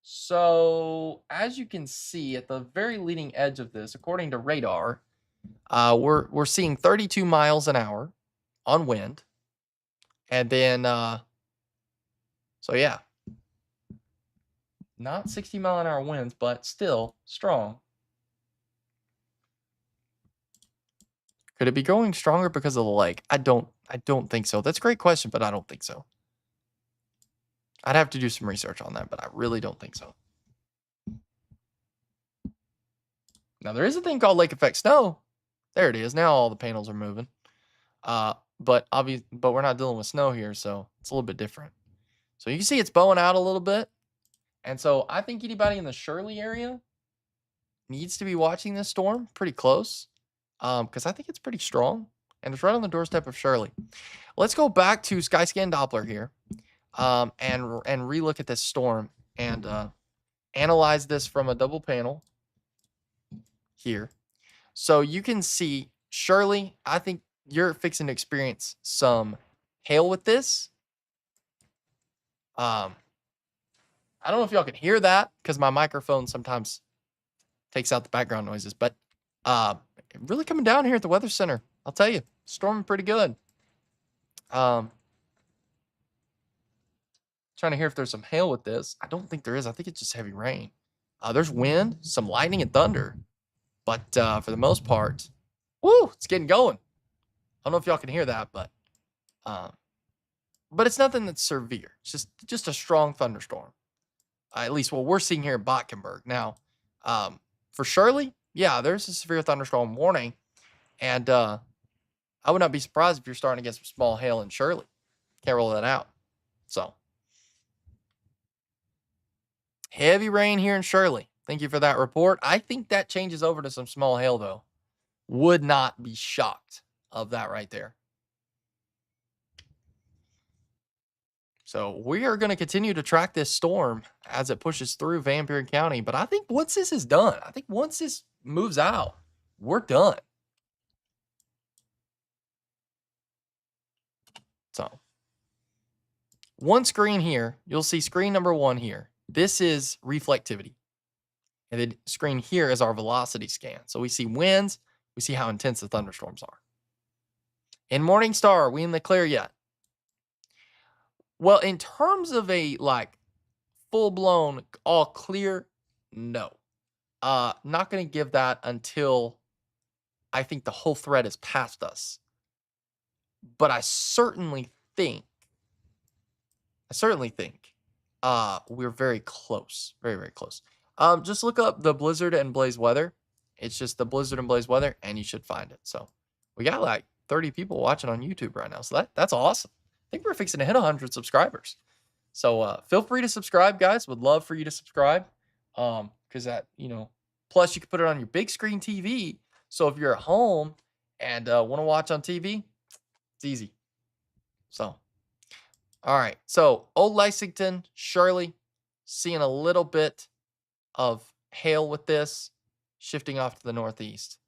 So as you can see at the very leading edge of this, according to radar, we're seeing 32 miles an hour on wind. And then, so yeah, not 60-mile-an-hour winds, but still strong. Could it be going stronger because of the lake? I don't think so. That's a great question, but I don't think so. I'd have to do some research on that, but I really don't think so. Now, there is a thing called lake effect snow. There it is. Now all the panels are moving. But we're not dealing with snow here, so it's a little bit different. So you can see it's bowing out a little bit. And so I think anybody in the Shirley area needs to be watching this storm pretty close because I think it's pretty strong. And it's right on the doorstep of Shirley. Let's go back to Skyscan Doppler here and relook at this storm and analyze this from a double panel here. So you can see Shirley, I think you're fixing to experience some hail with this. I don't know if y'all can hear that because my microphone sometimes takes out the background noises, but really coming down here at the Weather Center. I'll tell you, storming pretty good. Trying to hear if there's some hail with this. I don't think there is. I think it's just heavy rain. There's wind, some lightning and thunder, but for the most part, woo, it's getting going. I don't know if y'all can hear that, but it's nothing that's severe. It's just a strong thunderstorm. At least what we're seeing here in Botkenberg. Now, for Shirley, yeah, there's a severe thunderstorm warning, and I would not be surprised if you're starting to get some small hail in Shirley. Can't roll that out. So, heavy rain here in Shirley. Thank you for that report. I think that changes over to some small hail, though. Would not be shocked of that right there. So we are going to continue to track this storm as it pushes through Van Buren County. But I think once this is done, I think once this moves out, we're done. So one screen here, you'll see screen number 1 here. This is reflectivity. And the screen here is our velocity scan. So we see winds, we see how intense the thunderstorms are. In Morningstar, are we in the clear yet? Well, in terms of a full-blown all clear, no. Not going to give that until I think the whole thread is past us. But I certainly think we're very close. Very, very close. Just look up the Blizzard and Blaze weather. It's just the Blizzard and Blaze weather, and you should find it. So we got like 30 people watching on YouTube right now. So that's awesome. I think we're fixing to hit 100 subscribers. So feel free to subscribe, guys. Would love for you to subscribe. Because that, plus you can put it on your big screen TV. So if you're at home and want to watch on TV, it's easy. So, all right. So Old Lexington, Shirley, seeing a little bit of hail with this, shifting off to the northeast.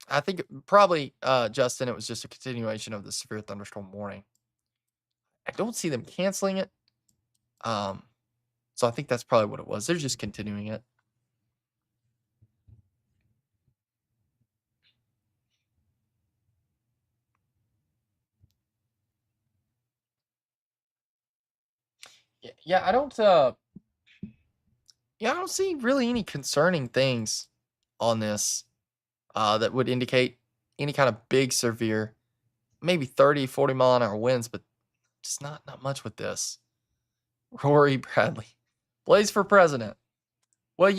I think probably, Justin, it was just a continuation of the severe thunderstorm warning. I don't see them canceling it. So I think that's probably what it was. They're just continuing it. Yeah, I don't see really any concerning things on this that would indicate any kind of big severe maybe 30, 40 mile an hour winds, but just not much with this. Rory Bradley. Blaze for president. Well,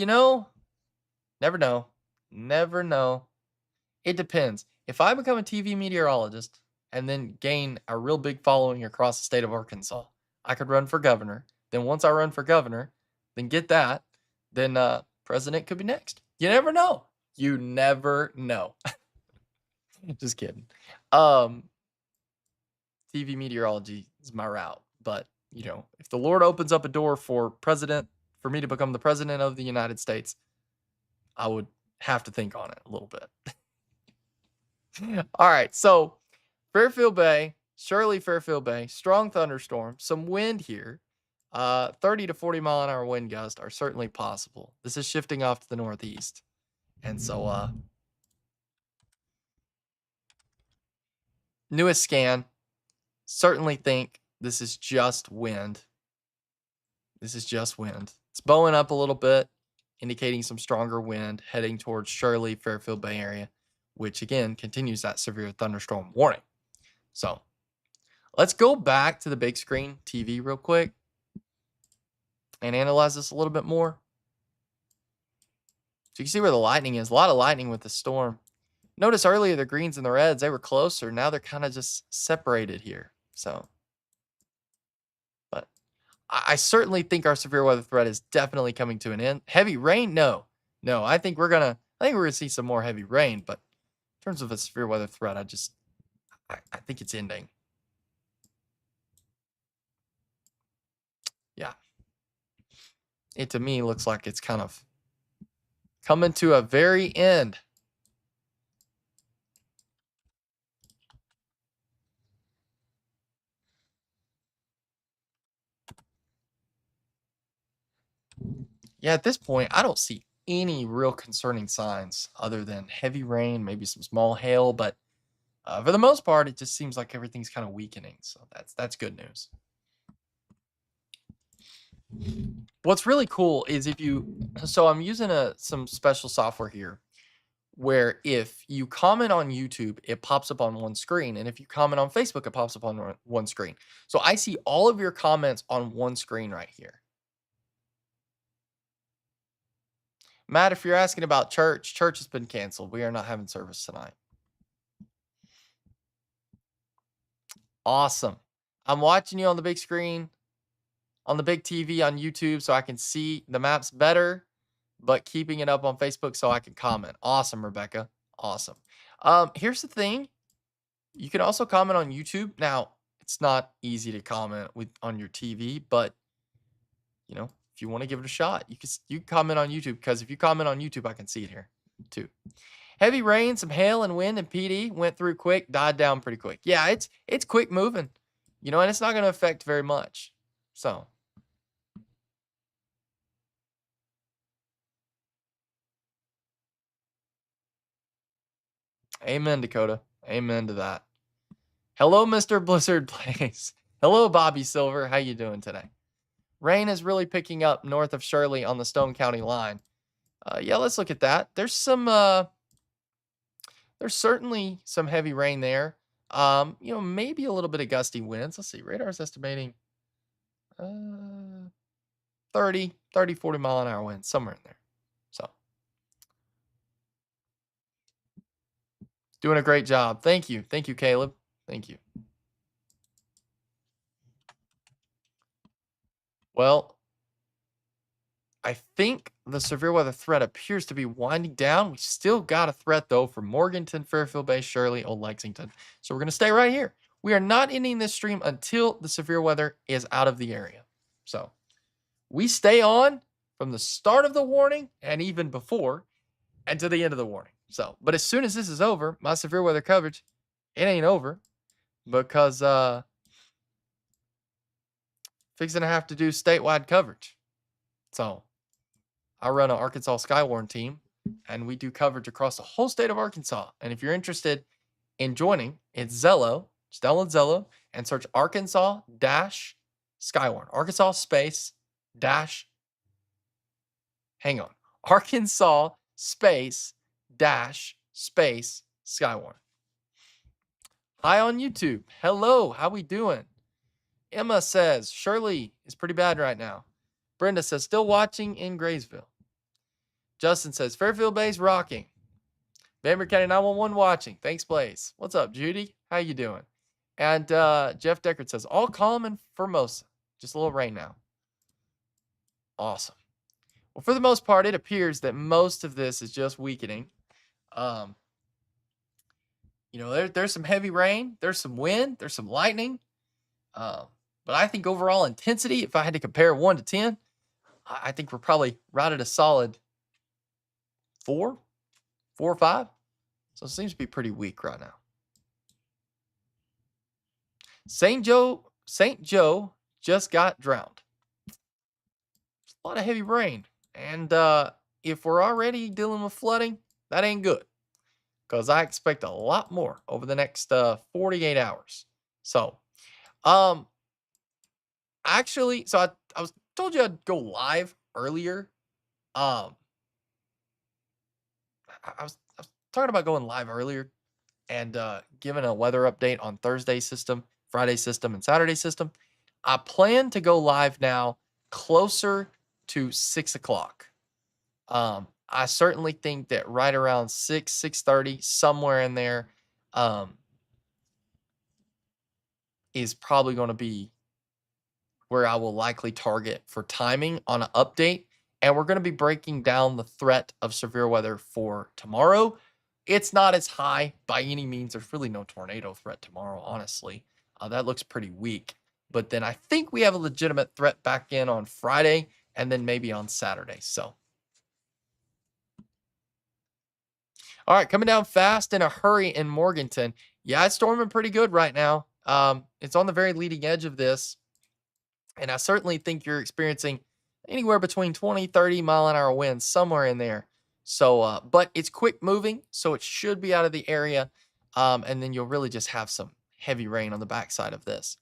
never know. Never know. It depends. If I become a TV meteorologist and then gain a real big following across the state of Arkansas, I could run for governor. Then once I run for governor, then get that, then president could be next. You never know. You never know. Just kidding. TV meteorology is my route, but if the Lord opens up a door for me to become the president of the United States, I would have to think on it a little bit. All right, so Fairfield Bay, Shirley, Fairfield Bay, strong thunderstorm, some wind here. 30 to 40 mile an hour wind gusts are certainly possible. This is shifting off to the northeast. And so newest scan, certainly think this is just wind. This is just wind. It's bowing up a little bit, indicating some stronger wind heading towards Shirley, Fairfield Bay area, which again continues that severe thunderstorm warning. So let's go back to the big screen TV real quick and analyze this a little bit more. So you can see where the lightning is. A lot of lightning with the storm. Notice earlier the greens and the reds, they were closer. Now they're kind of just separated here. So, but I certainly think our severe weather threat is definitely coming to an end. Heavy rain? No. I think we're gonna see some more heavy rain, but in terms of a severe weather threat, I think it's ending. Yeah. It to me looks like it's kind of coming to a very end. Yeah, at this point, I don't see any real concerning signs other than heavy rain, maybe some small hail, but for the most part, it just seems like everything's kind of weakening. So that's good news. What's really cool is so I'm using some special software here where if you comment on YouTube, it pops up on one screen. And if you comment on Facebook, it pops up on one screen. So I see all of your comments on one screen right here. Matt, if you're asking about church has been canceled. We are not having service tonight. Awesome. I'm watching you on the big screen, on the big TV on YouTube so I can see the maps better, but keeping it up on Facebook so I can comment. Awesome, Rebecca. Awesome. Here's the thing. You can also comment on YouTube. Now, it's not easy to comment on your TV, but if you want to give it a shot, you can comment on YouTube, because if you comment on YouTube, I can see it here too. Heavy rain, some hail and wind and PD went through quick, died down pretty quick. Yeah, it's quick moving, and it's not going to affect very much. So, amen, Dakota. Amen to that. Hello, Mr. Blizzard Blaze. Hello, Bobby Silver. How you doing today? Rain is really picking up north of Shirley on the Stone County line. Yeah, let's look at that. There's certainly some heavy rain there. Maybe a little bit of gusty winds. Let's see. Radar's estimating 30, 40 mile an hour winds, somewhere in there. So, doing a great job. Thank you. Thank you, Caleb. Thank you. Well, I think the severe weather threat appears to be winding down. We still got a threat, though, for Morganton, Fairfield Bay, Shirley, Old Lexington. So we're going to stay right here. We are not ending this stream until the severe weather is out of the area. So we stay on from the start of the warning and even before and to the end of the warning. So, but as soon as this is over, my severe weather coverage, it ain't over, because fixing to have to do statewide coverage. So I run an Arkansas Skywarn team, and we do coverage across the whole state of Arkansas. And if you're interested in joining, it's Zello. Just download Zello and search Arkansas Skywarn. Arkansas space dash. Hang on. Arkansas space dash space Skywarn. Hi on YouTube. Hello, how we doing? Emma says Shirley is pretty bad right now. Brenda says still watching in Graysville. Justin says Fairfield Bay's rocking. Bamber County 911 watching. Thanks, Blaze. What's up, Judy? How you doing? And Jeff Deckard says all calm in Formosa. Just a little rain now. Awesome. Well, for the most part, it appears that most of this is just weakening. Um, there's some heavy rain, there's some wind, there's some lightning. Um, but I think overall intensity, if I had to compare 1 to 10, I think we're probably right at a solid 4, 4 or 5. So it seems to be pretty weak right now. St. Joe just got drowned. A lot of heavy rain. And if we're already dealing with flooding, that ain't good. Because I expect a lot more over the next 48 hours. So, um, actually, I was told you I'd go live earlier. Um, I was talking about going live earlier and giving a weather update on Thursday system, Friday system, and Saturday system. I plan to go live now closer to 6 o'clock. I certainly think that right around 6:30, somewhere in there, um, is probably going to be where I will likely target for timing on an update. And we're going to be breaking down the threat of severe weather for tomorrow. It's not as high by any means. There's really no tornado threat tomorrow, honestly. That looks pretty weak. But then I think we have a legitimate threat back in on Friday and then maybe on Saturday. So, all right, coming down fast in a hurry in Morganton. Yeah, it's storming pretty good right now. It's on the very leading edge of this. And I certainly think you're experiencing anywhere between 20, 30 mile-an-hour winds, somewhere in there. So, but it's quick moving, so it should be out of the area. And then you'll really just have some heavy rain on the backside of this.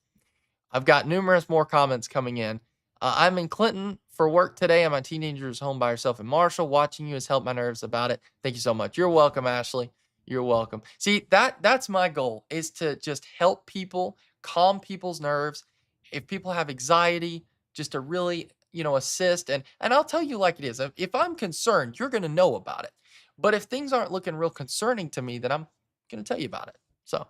I've got numerous more comments coming in. I'm in Clinton for work today, and my teenager is home by herself in Marshall. Watching you has helped my nerves about it. Thank you so much. You're welcome, Ashley. You're welcome. See, that's my goal, is to just help people, calm people's nerves. If people have anxiety, just to really, assist. And I'll tell you like it is. If I'm concerned, you're gonna know about it. But if things aren't looking real concerning to me, then I'm gonna tell you about it. So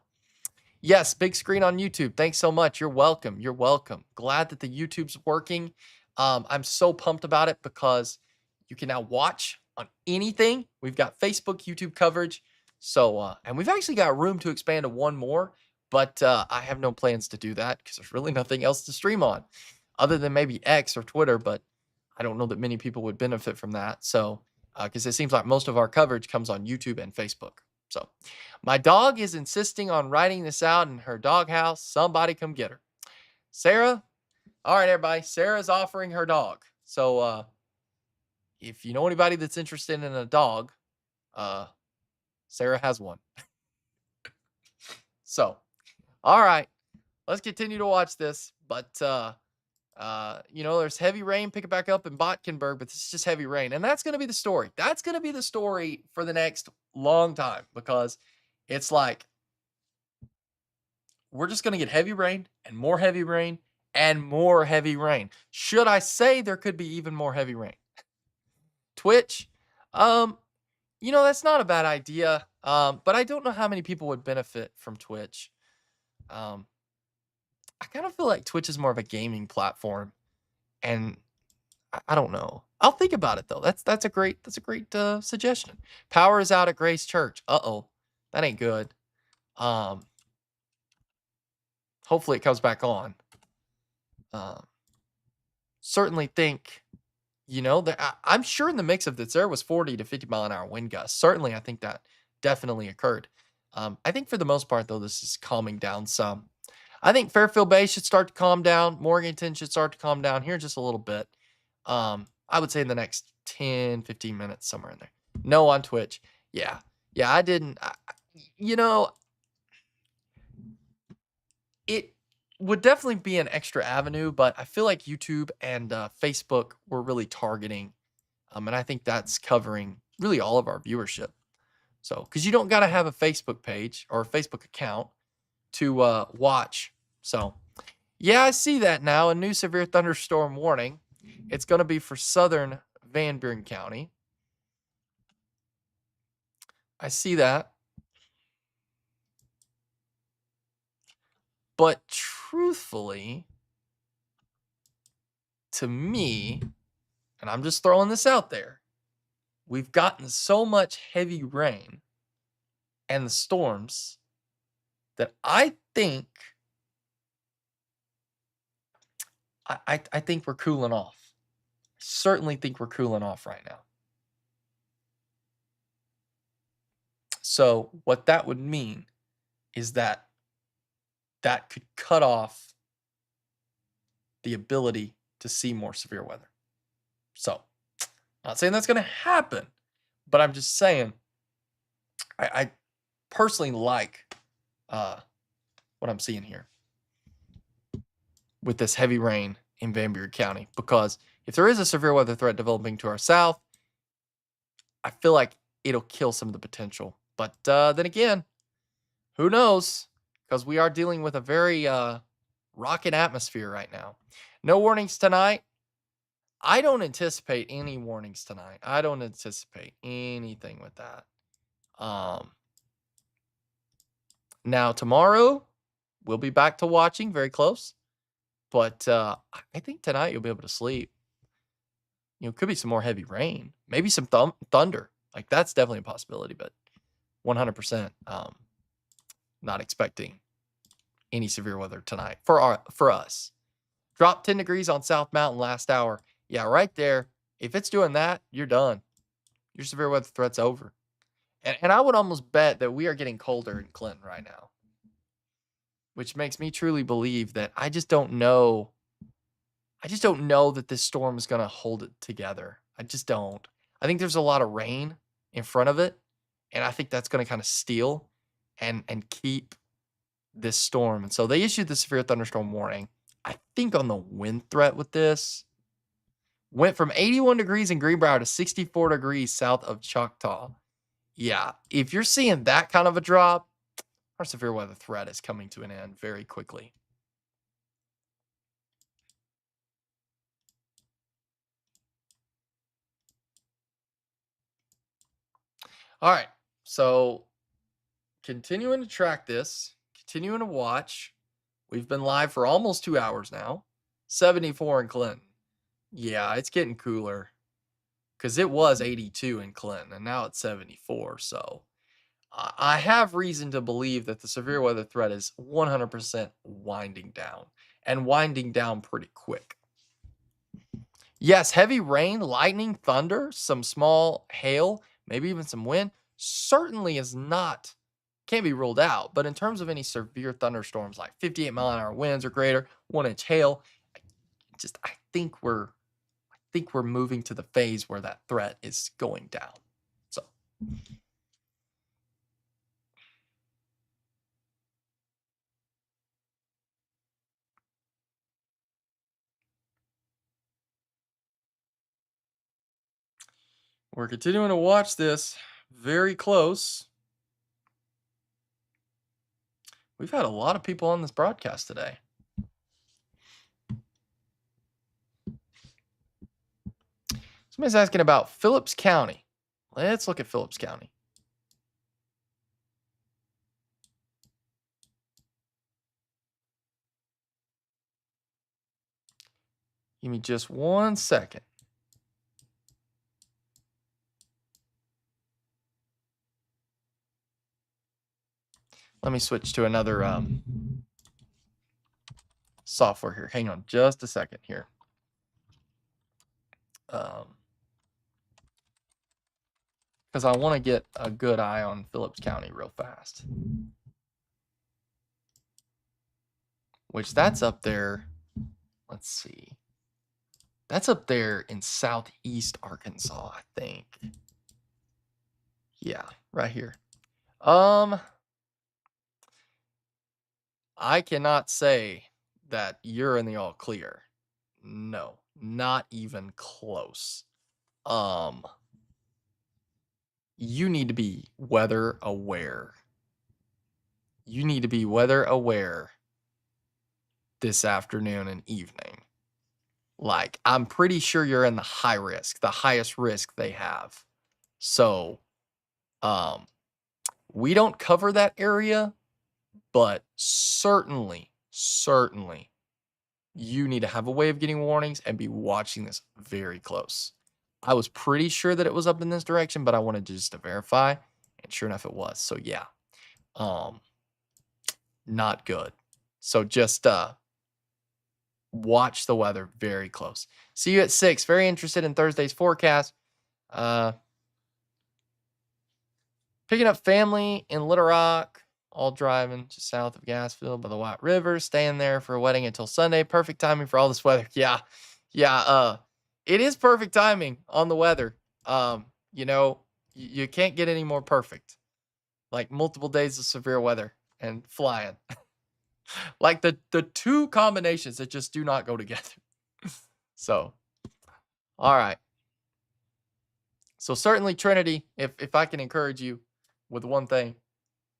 yes, big screen on YouTube. Thanks so much. You're welcome. You're welcome. Glad that the YouTube's working. I'm so pumped about it because you can now watch on anything. We've got Facebook, YouTube coverage. So, and we've actually got room to expand to one more, but I have no plans to do that because there's really nothing else to stream on other than maybe X or Twitter, but I don't know that many people would benefit from that. So, because it seems like most of our coverage comes on YouTube and Facebook. So, my dog is insisting on writing this out in her doghouse. Somebody come get her. Sarah, all right, everybody. Sarah's offering her dog. So, if you know anybody that's interested in a dog, uh, Sarah has one. So, all right, let's continue to watch this. But there's heavy rain picking back up in Botkenberg, but this is just heavy rain. And that's gonna be the story. That's gonna be the story for the next long time because it's like we're just gonna get heavy rain and more heavy rain and more heavy rain. Should I say there could be even more heavy rain? Twitch, um, that's not a bad idea. But I don't know how many people would benefit from Twitch. Um, I kind of feel like Twitch is more of a gaming platform, and I don't know. I'll think about it though. That's a great suggestion. Power is out at Grace Church. Uh-oh. That ain't good. Um, hopefully it comes back on. Um, certainly think, that I'm sure in the mix of this there was 40 to 50 mile an hour wind gusts. Certainly, I think that definitely occurred. I think for the most part though, this is calming down some. I think Fairfield Bay should start to calm down. Morganton should start to calm down here just a little bit. I would say in the next 10, 15 minutes, somewhere in there. No on Twitch. Yeah. Yeah, I didn't. You know, it would definitely be an extra avenue, but I feel like YouTube and Facebook were really targeting. And I think that's covering really all of our viewership. So, because you don't got to have a Facebook page or a Facebook account. to watch. So, yeah, I see that now. A new severe thunderstorm warning. It's going to be for southern Van Buren County. I see that. But truthfully, to me, and I'm just throwing this out there, we've gotten so much heavy rain and the storms that I think I think we're cooling off. Certainly think we're cooling off right now. So what that would mean is that could cut off the ability to see more severe weather. So, not saying that's going to happen, but I'm just saying I personally like what I'm seeing here with this heavy rain in Van Buren County, because if there is a severe weather threat developing to our south, I feel like it'll kill some of the potential. But then again, who knows? Because we are dealing with a very rocket atmosphere right now. No warnings tonight. I don't anticipate any warnings tonight. I don't anticipate anything with that. Now tomorrow we'll be back to watching very close, but I think tonight you'll be able to sleep. You know, could be some more heavy rain, maybe some thunder. Like that's definitely a possibility, but 100% not expecting any severe weather tonight for us. Drop 10 degrees on South Mountain last hour. Yeah, right there. If it's doing that, you're done. Your severe weather threat's over. And I would almost bet that we are getting colder in Clinton right now, which makes me truly believe that I just don't know. I just don't know that this storm is going to hold it together. I just don't. I think there's a lot of rain in front of it, and I think that's going to kind of steal and keep this storm. And so they issued the severe thunderstorm warning. I think on the wind threat with this went from 81 degrees in Greenbrier to 64 degrees south of Choctaw. Yeah, if you're seeing that kind of a drop, our severe weather threat is coming to an end very quickly. All right, so continuing to track this, continuing to watch. We've been live for almost 2 hours now. 74 in Clinton. Yeah, it's getting cooler because it was 82 in Clinton and now it's 74. So I have reason to believe that the severe weather threat is 100% winding down and winding down pretty quick. Yes, heavy rain, lightning, thunder, some small hail, maybe even some wind certainly can't be ruled out. But in terms of any severe thunderstorms like 58-mile-an-hour winds or greater, 1-inch hail, I think we're moving to the phase where that threat is going down. So we're continuing to watch this very close. We've had a lot of people on this broadcast today. Somebody's asking about Phillips County. Let's look at Phillips County. Give me just 1 second. Let me switch to another software here. Hang on just a second here. Because I want to get a good eye on Phillips County real fast. Which that's up there. Let's see. That's up there in southeast Arkansas, I think. Yeah, right here. I cannot say that you're in the all clear. No, not even close. You need to be weather aware. you need to be weather aware this afternoon and evening. Like, I'm pretty sure you're in the high risk, the highest risk they have. So, um, we don't cover that area, but certainly, you need to have a way of getting warnings and be watching this very close. I was pretty sure that it was up in this direction, but I wanted just to verify, and sure enough, it was. So yeah, um, not good. So just watch the weather very close. See you at 6. Very interested in Thursday's forecast. Uh, Picking up family in Little Rock, all driving just south of Gasville by the White River, staying there for a wedding until Sunday. Perfect timing for all this weather. Yeah. Yeah, it is perfect timing on the weather. You know, you can't get any more perfect. Like multiple days of severe weather and flying. Like the two combinations that just do not go together. So, all right. So certainly Trinity, if I can encourage you with one thing,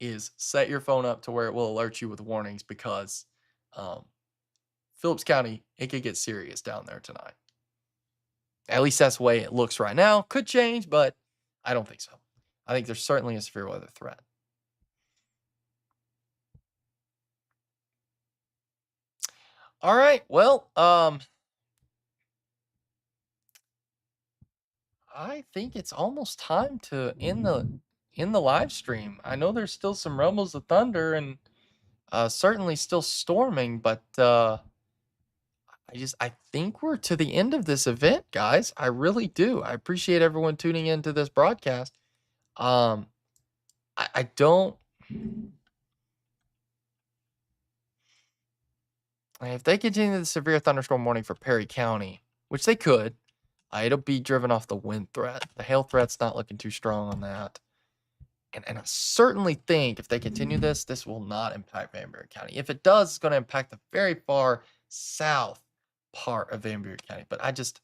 is set your phone up to where it will alert you with warnings because um, Phillips County, it could get serious down there tonight. At least that's the way it looks right now. Could change, but I don't think so. I think there's certainly a severe weather threat. All right. Well, I think it's almost time to end the live stream. I know there's still some rumbles of thunder and certainly still storming, but I think we're to the end of this event, guys. I really do. I appreciate everyone tuning into this broadcast. Um, I don't. If they continue the severe thunderstorm warning for Perry County, which they could, it'll be driven off the wind threat. The hail threat's not looking too strong on that. And I certainly think if they continue this, this will not impact Van Buren County. If it does, it's going to impact the very far south part of Van Buren County. But I think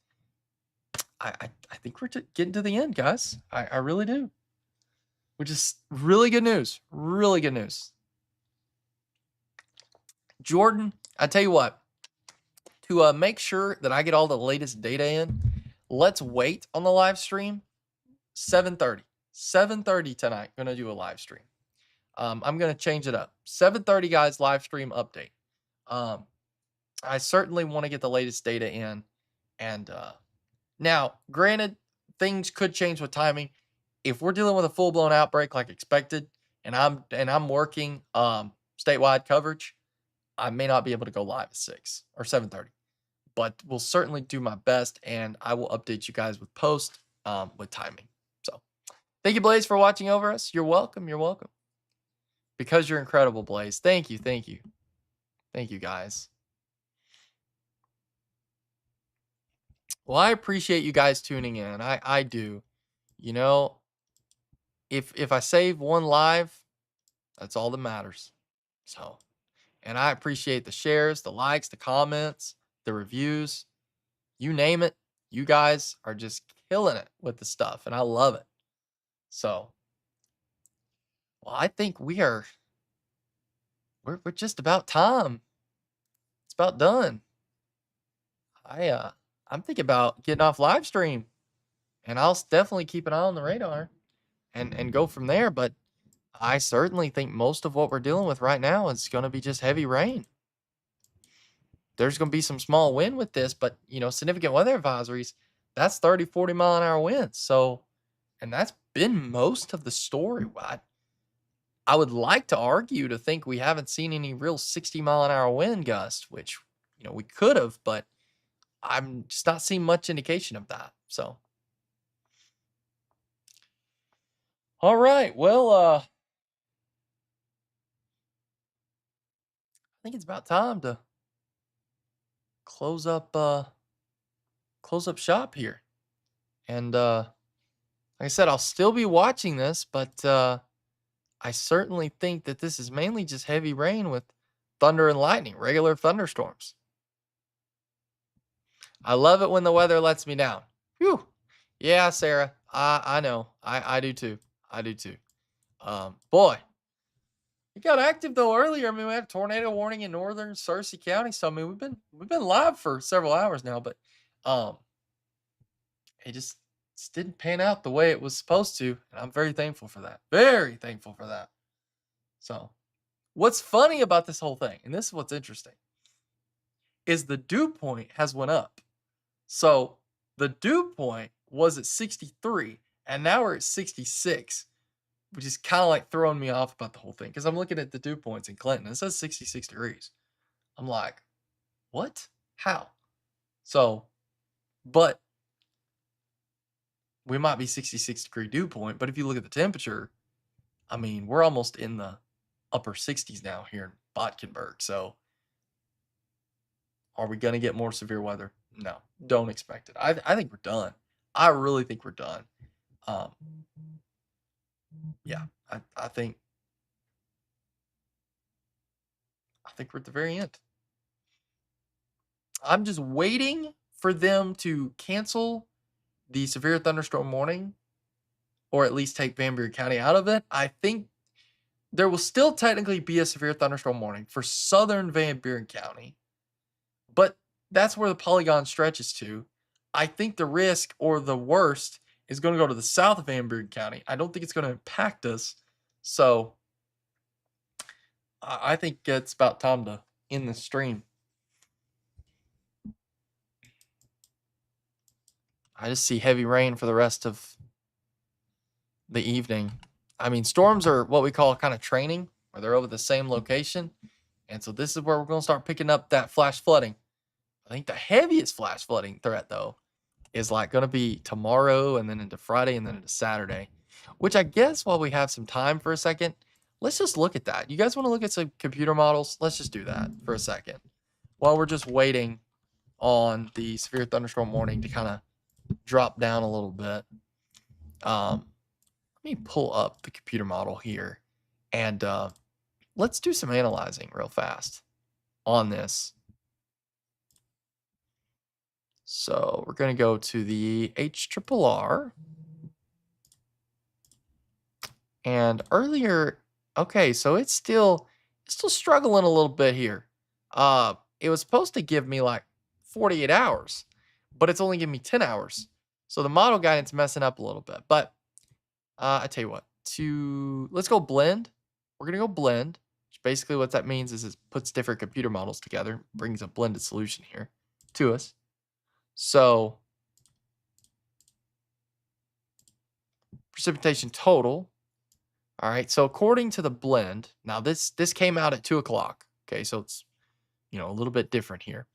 we're getting to the end, guys. I really do. Which is really good news. Really good news. Jordan, I tell you what, to make sure that I get all the latest data in, let's wait on the live stream. 7:30. 7:30 tonight. Gonna do a live stream. I'm gonna change it up. 7:30, guys, live stream update. I certainly want to get the latest data in. And now, granted, things could change with timing. If we're dealing with a full-blown outbreak like expected, and I'm working statewide coverage, I may not be able to go live at 6 or 7:30. But we'll certainly do my best, and I will update you guys with post with timing. So thank you, Blaze, for watching over us. You're welcome. You're welcome. Because you're incredible, Blaze. Thank you. Thank you. Thank you, guys. Well, I appreciate you guys tuning in. I do. You know, if I save one live, that's all that matters. So, and I appreciate the shares, the likes, the comments, the reviews. You name it. You guys are just killing it with the stuff, and I love it. So, well, I think we're just about time. It's about done. I'm thinking about getting off live stream, and I'll definitely keep an eye on the radar and go from there. But I certainly think most of what we're dealing with right now is going to be just heavy rain. There's going to be some small wind with this, but significant weather advisories, that's 30, 40 mile an hour winds. So, and that's been most of the story. I would like to argue to think we haven't seen any real 60 mile an hour wind gust, which, we could have, but I'm just not seeing much indication of that. So, all right. Well, I think it's about time to close up shop here. And like I said, I'll still be watching this, but I certainly think that this is mainly just heavy rain with thunder and lightning, regular thunderstorms. I love it when the weather lets me down. Whew. Yeah, Sarah. I know. I do too. I do too. Boy, It got active though earlier. I mean, we had a tornado warning in northern Searcy County, so I mean, we've been live for several hours now, but um, it just didn't pan out the way it was supposed to, and I'm very thankful for that. Very thankful for that. So, what's funny about this whole thing, and this is what's interesting, is the dew point has went up. So the dew point was at 63, and now we're at 66, which is kind of like throwing me off about the whole thing because I'm looking at the dew points in Clinton. It says 66 degrees. I'm like, what? How? So, but we might be 66-degree dew point, but if you look at the temperature, I mean, we're almost in the upper 60s now here in Botkenberg. So, are we going to get more severe weather? No, don't expect it. I think we're done. I really think we're done. Um, yeah, I think we're at the very end. I'm just waiting for them to cancel the severe thunderstorm warning, or at least take Van Buren County out of it. I think there will still technically be a severe thunderstorm warning for southern Van Buren County, but that's where the polygon stretches to. I think the risk or the worst is going to go to the south of Van Buren County. I don't think it's going to impact us. So I think it's about time to end the stream. I just see heavy rain for the rest of the evening. I mean, storms are what we call kind of training, where they're over the same location. And so this is where we're going to start picking up that flash flooding. I think the heaviest flash flooding threat, though, is like going to be tomorrow and then into Friday and then into Saturday, which I guess while we have some time for a second, let's just look at that. You guys want to look at some computer models? Let's just do that for a second while we're just waiting on the severe thunderstorm warning to kind of drop down a little bit. Let me pull up the computer model here and let's do some analyzing real fast on this. So we're going to go to the HRRR. And earlier, okay, so it's still struggling a little bit here. It was supposed to give me like 48 hours, but it's only giving me 10 hours. So the model guidance messing up a little bit. But I tell you what, let's go blend. We're gonna go blend, which basically what that means is it puts different computer models together, brings a blended solution here to us. So precipitation total. All right. So according to the blend, now this came out at 2 o'clock. Okay, so it's a little bit different here,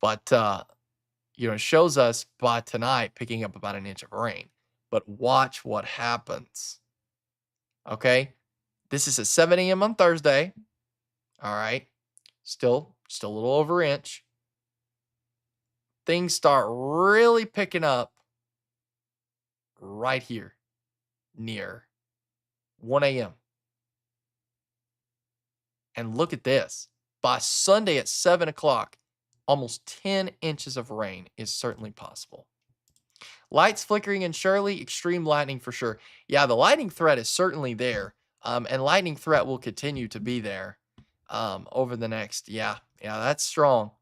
but it shows us by tonight picking up about an inch of rain. But watch what happens. Okay, this is at 7 a.m. on Thursday. All right, still a little over an inch. Things start really picking up right here near 1 a.m. And look at this. By Sunday at 7 o'clock, almost 10 inches of rain is certainly possible. Lights flickering in Shirley, extreme lightning for sure. Yeah, the lightning threat is certainly there. And lightning threat will continue to be there over the next, yeah, that's strong.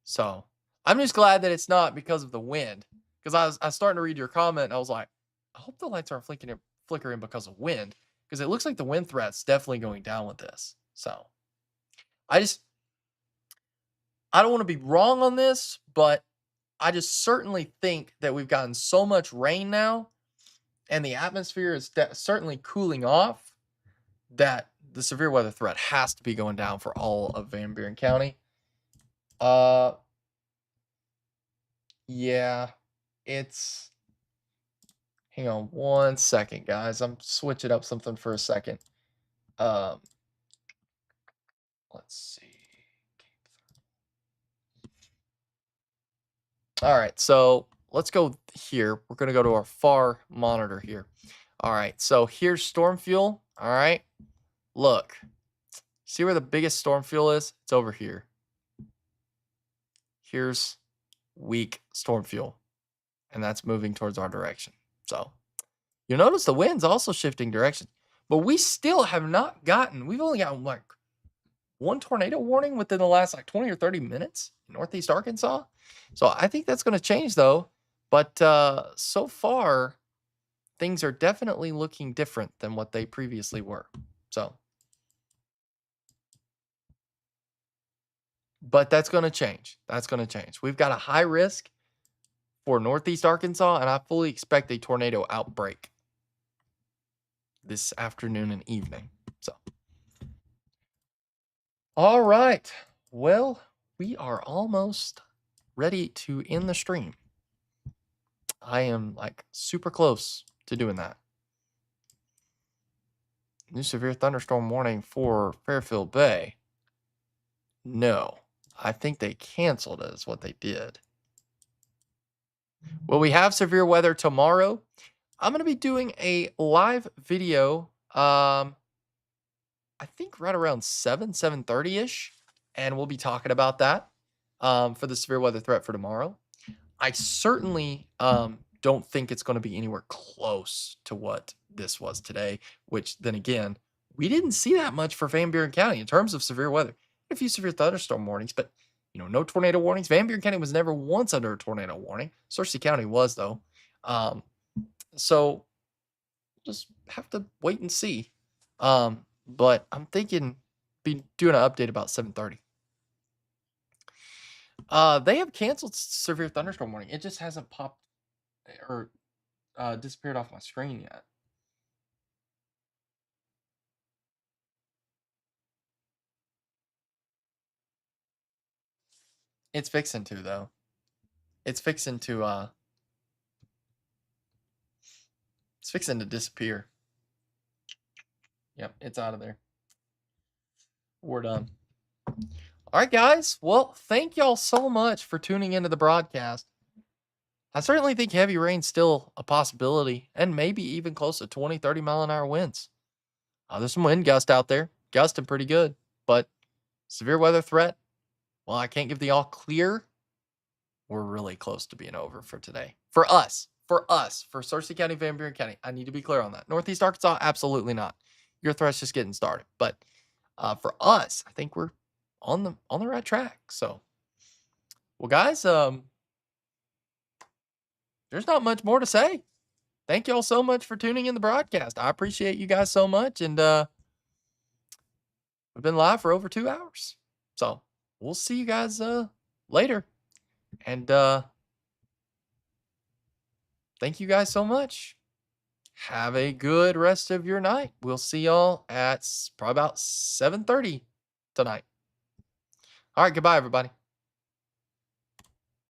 So I'm just glad that it's not because of the wind. Because I was starting to read your comment and I was like, I hope the lights aren't flickering because of wind. Because it looks like the wind threat's definitely going down with this. So I don't want to be wrong on this, but I just certainly think that we've gotten so much rain now and the atmosphere is certainly cooling off that the severe weather threat has to be going down for all of Van Buren County. Yeah, it's, hang on one second, guys. I'm switching up something for a second. Let's see. All right, so let's go here. We're going to go to our FAR monitor here. All right, so here's storm fuel. All right, look. See where the biggest storm fuel is? It's over here. Here's weak storm fuel, and that's moving towards our direction. So you'll notice the wind's also shifting direction. But we still have not gotten, we've only gotten like one tornado warning within the last like 20 or 30 minutes in Northeast Arkansas. So I think that's going to change though. But so far, things are definitely looking different than what they previously were. So, but that's going to change. That's going to change. We've got a high risk for Northeast Arkansas, and I fully expect a tornado outbreak this afternoon and evening. So, all right. Well, we are almost ready to end the stream. I am like super close to doing that. New severe thunderstorm warning for Fairfield Bay. No, I think they canceled it is what they did. Well, we have severe weather tomorrow. I'm going to be doing a live video, I think right around 7:30-ish, and we'll be talking about that for the severe weather threat for tomorrow. I certainly don't think it's going to be anywhere close to what this was today, which then again, we didn't see that much for Van Buren County in terms of severe weather. A few severe thunderstorm warnings, but no tornado warnings. Van Buren County was never once under a tornado warning. Searcy County was though. So just have to wait and see. But I'm thinking be doing an update about 7:30. They have canceled severe thunderstorm warning. It just hasn't popped or disappeared off my screen yet. It's fixing to though. It's fixing to disappear. Yep, it's out of there. We're done. All right, guys. Well, thank y'all so much for tuning into the broadcast. I certainly think heavy rain's still a possibility and maybe even close to 20, 30 mile an hour winds. There's some wind gust out there, gusting pretty good, but severe weather threat, well, I can't give the all clear. We're really close to being over for today. For Searcy County, Van Buren County. I need to be clear on that. Northeast Arkansas, absolutely not. Your threat's just getting started. But for us, I think we're on the right track. So, well, guys, there's not much more to say. Thank y'all so much for tuning in the broadcast. I appreciate you guys so much. And we've been live for over 2 hours. So we'll see you guys later. And thank you guys so much. Have a good rest of your night. We'll see y'all at probably about 7:30 tonight. All right, goodbye, everybody.